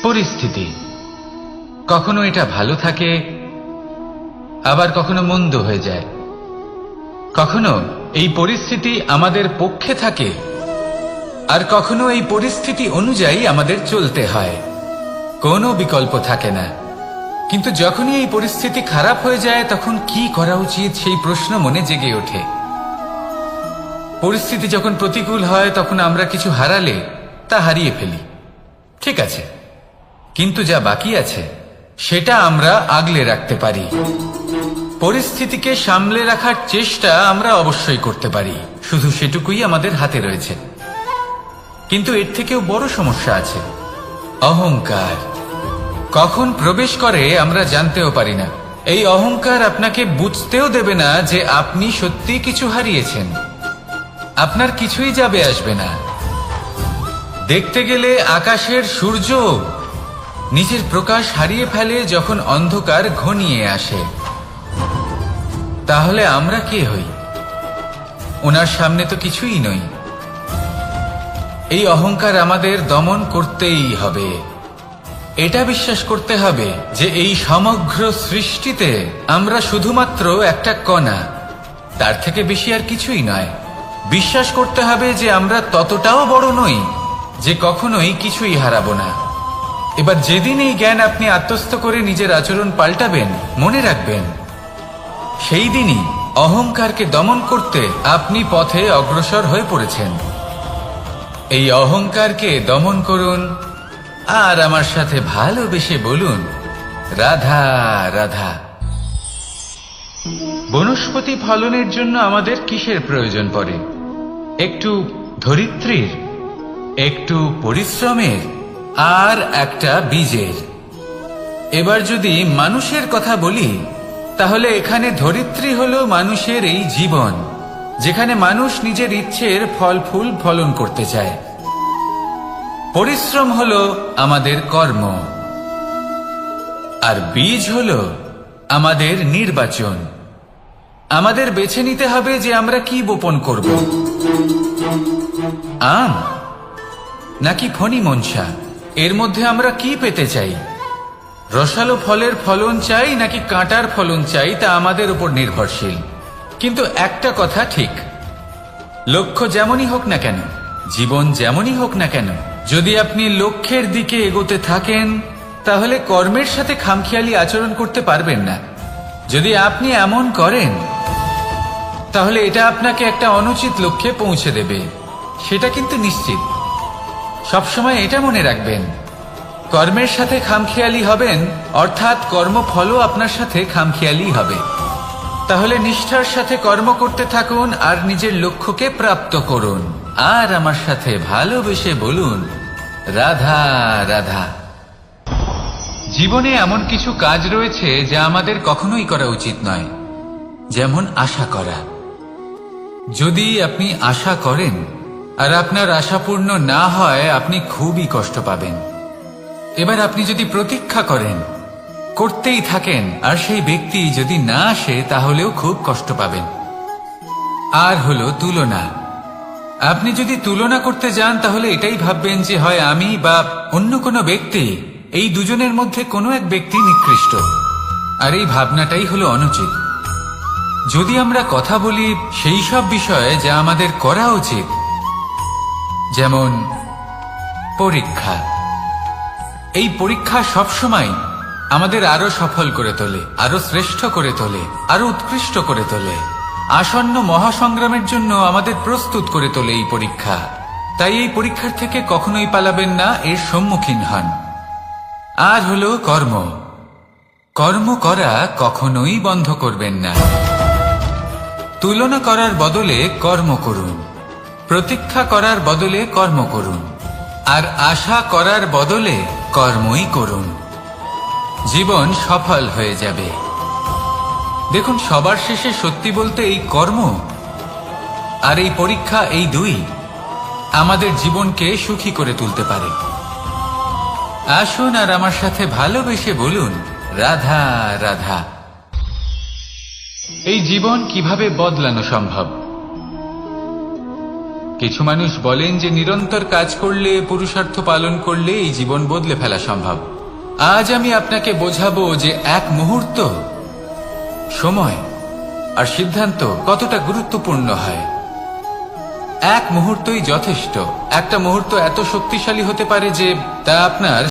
পরিস্থিতি কখনো এটা ভালো থাকে, আবার কখনো মন্দ হয়ে যায়। কখনো এই পরিস্থিতি আমাদের পক্ষে থাকে, আর কখনো এই পরিস্থিতি অনুযায়ী আমাদের চলতে হয়। কোনো বিকল্প থাকে না। কিন্তু যখনই এই পরিস্থিতি খারাপ হয়ে যায় তখন কি করা উচিত সেই প্রশ্ন মনে জেগে ওঠে। পরিস্থিতি যখন প্রতিকূল হয় তখন আমরা কিছু হারালে তা হারিয়ে ফেলি, ঠিক আছে, কিন্তু যা বাকি আছে সেটা আমরা আগলে রাখতে পারি। পরিস্থিতিকে সামলে রাখার চেষ্টা আমরা অবশ্যই করতে পারি, শুধু সেটুকুই আমাদের হাতে রয়েছে। কিন্তু এর থেকেও বড় সমস্যা আছে, অহংকার। কখন প্রবেশ করে আমরা জানতেও পারি না। এই অহংকার আপনাকে বুঝতেও দেবে না যে আপনি সত্যি কিছু হারিয়েছেন। আপনার কিছুই যাবে আসবে না। দেখতে গেলে আকাশের সূর্য নিজের প্রকাশ হারিয়ে ফেলে যখন অন্ধকার ঘনিয়ে আসে। তাহলে আমরা কে হই? ওনার সামনে তো কিছুই নই। এই অহংকার আমাদের দমন করতেই হবে। এটা বিশ্বাস করতে হবে যে এই সমগ্র সৃষ্টিতে আমরা শুধুমাত্র একটা কণা, তার থেকে বেশি আর কিছুই নয়। বিশ্বাস করতে হবে যে আমরা ততটাও বড় নই যে কখনোই কিছুই হারাবো না। এবার যেদিন এই জ্ঞান আপনি আত্মস্থ করে নিজের আচরণ পাল্টাবেন, মনে রাখবেন সেই দিনই অহংকারকে দমন করতে আপনি পথে অগ্রসর হয়ে পড়েছেন। এই অহংকারকে দমন করুন আর আমার সাথে ভালোবেসে বলুন, রাধা রাধা। বনস্পতি ফলনের জন্য আমাদের কিসের প্রয়োজন পড়ে? একটু ধরিত্রীর, একটু পরিশ্রমের, আর একটা বীজের। এবার যদি মানুষের কথা বলি, তাহলে এখানে ধরিত্রী হলো মানুষের এই জীবন, যেখানে মানুষ নিজের ইচ্ছের ফল ফুল ফলন করতে চায়। পরিশ্রম হলো আমাদের কর্ম, আর বীজ হলো আমাদের নির্বাচন। আমাদের বেছে নিতে হবে যে আমরা কি বপন করব, আম নাকি ফণি মনসা। এর মধ্যে আমরা কি পেতে চাই? রসালো ফলের ফলন চাই নাকি কাঁটার ফলন চাই, তা আমাদের উপর নির্ভরশীল। কিন্তু একটা কথা ঠিক, লক্ষ্য যেমনই হোক না কেন, জীবন যেমনই হোক না কেন, যদি আপনি লক্ষ্যের দিকে এগোতে থাকেন তাহলে কর্মের সাথে খামখেয়ালি আচরণ করতে পারবেন না। যদি আপনি এমন করেন তাহলে এটা আপনাকে একটা অনুচিত লক্ষ্যে পৌঁছে দেবে, সেটা কিন্তু নিশ্চিত। সবসময় এটা মনে রাখবেন, কর্মের সাথে খামখেয়ালি হবেন অর্থাৎ কর্মফলও আপনার সাথে খামখেয়ালি হবে। তাহলে নিষ্ঠার সাথে কর্ম করতে থাকুন আর নিজের লক্ষ্যকে প্রাপ্ত করুন। আর আমার সাথে ভালোবেসে বলুন, রাধা রাধা। জীবনে এমন কিছু কাজ রয়েছে যা আমাদের কখনোই করা উচিত নয়, যেমন আশা করা। যদি আপনি আশা করেন আর আপনার আশা পূর্ণ না হয়, আপনি খুবই কষ্ট পাবেন। এবার আপনি যদি প্রতীক্ষা করেন, করতেই থাকেন, আর সেই ব্যক্তি যদি না আসে তাহলেও খুব কষ্ট পাবেন। আর হলো তুলনা। আপনি যদি তুলনা করতে যান তাহলে এটাই ভাববেন যে হয় আমি বা অন্য কোনো ব্যক্তি, এই দুজনের মধ্যে কোনো এক ব্যক্তি নিকৃষ্ট। আর এই ভাবনাটাই হলো অনুচিত। যদি আমরা কথা বলি সেই সব বিষয়ে যা আমাদের করা উচিত, যেমন পরীক্ষা। এই পরীক্ষা সবসময় আমাদের আরো সফল করে তোলে, আরো শ্রেষ্ঠ করে তোলে, আরো উৎকৃষ্ট করে তোলে। আসন্ন মহাসংগ্রামের জন্য আমাদের প্রস্তুত করে তোলে এই পরীক্ষা। তাই এই পরীক্ষার থেকে কখনোই পালাবেন না, এর সম্মুখীন হন। আর হলো কর্ম। কর্ম করা কখনোই বন্ধ করবেন না। তুলনা করার বদলে কর্ম করুন, প্রতীক্ষা করার বদলে কর্ম করুন, আর আশা করার বদলে কর্মই করুন। জীবন সফল হয়ে যাবে। দেখুন, সবার শেষে সত্যি বলতে এই কর্ম আর এই পরীক্ষা, এই দুই আমাদের জীবনকে সুখী করে তুলতে পারে। আসুন আর আমার সাথে ভালোবেসে বলুন, রাধা রাধা। এই জীবন কিভাবে বদলানো সম্ভব? কিছু মানুষ বলেন যে নিরন্তর কাজ করলে, পুরুষার্থ পালন করলে এই জীবন বদলে ফেলা সম্ভব। আজ আমি আপনাকে বোঝাবো যে এক মুহূর্ত সময় আর সিদ্ধান্ত কতটা গুরুত্বপূর্ণ হয়। এক মুহূর্তই যথেষ্ট। একটা মুহূর্ত এত শক্তিশালী হতে পারে যে তা আপনার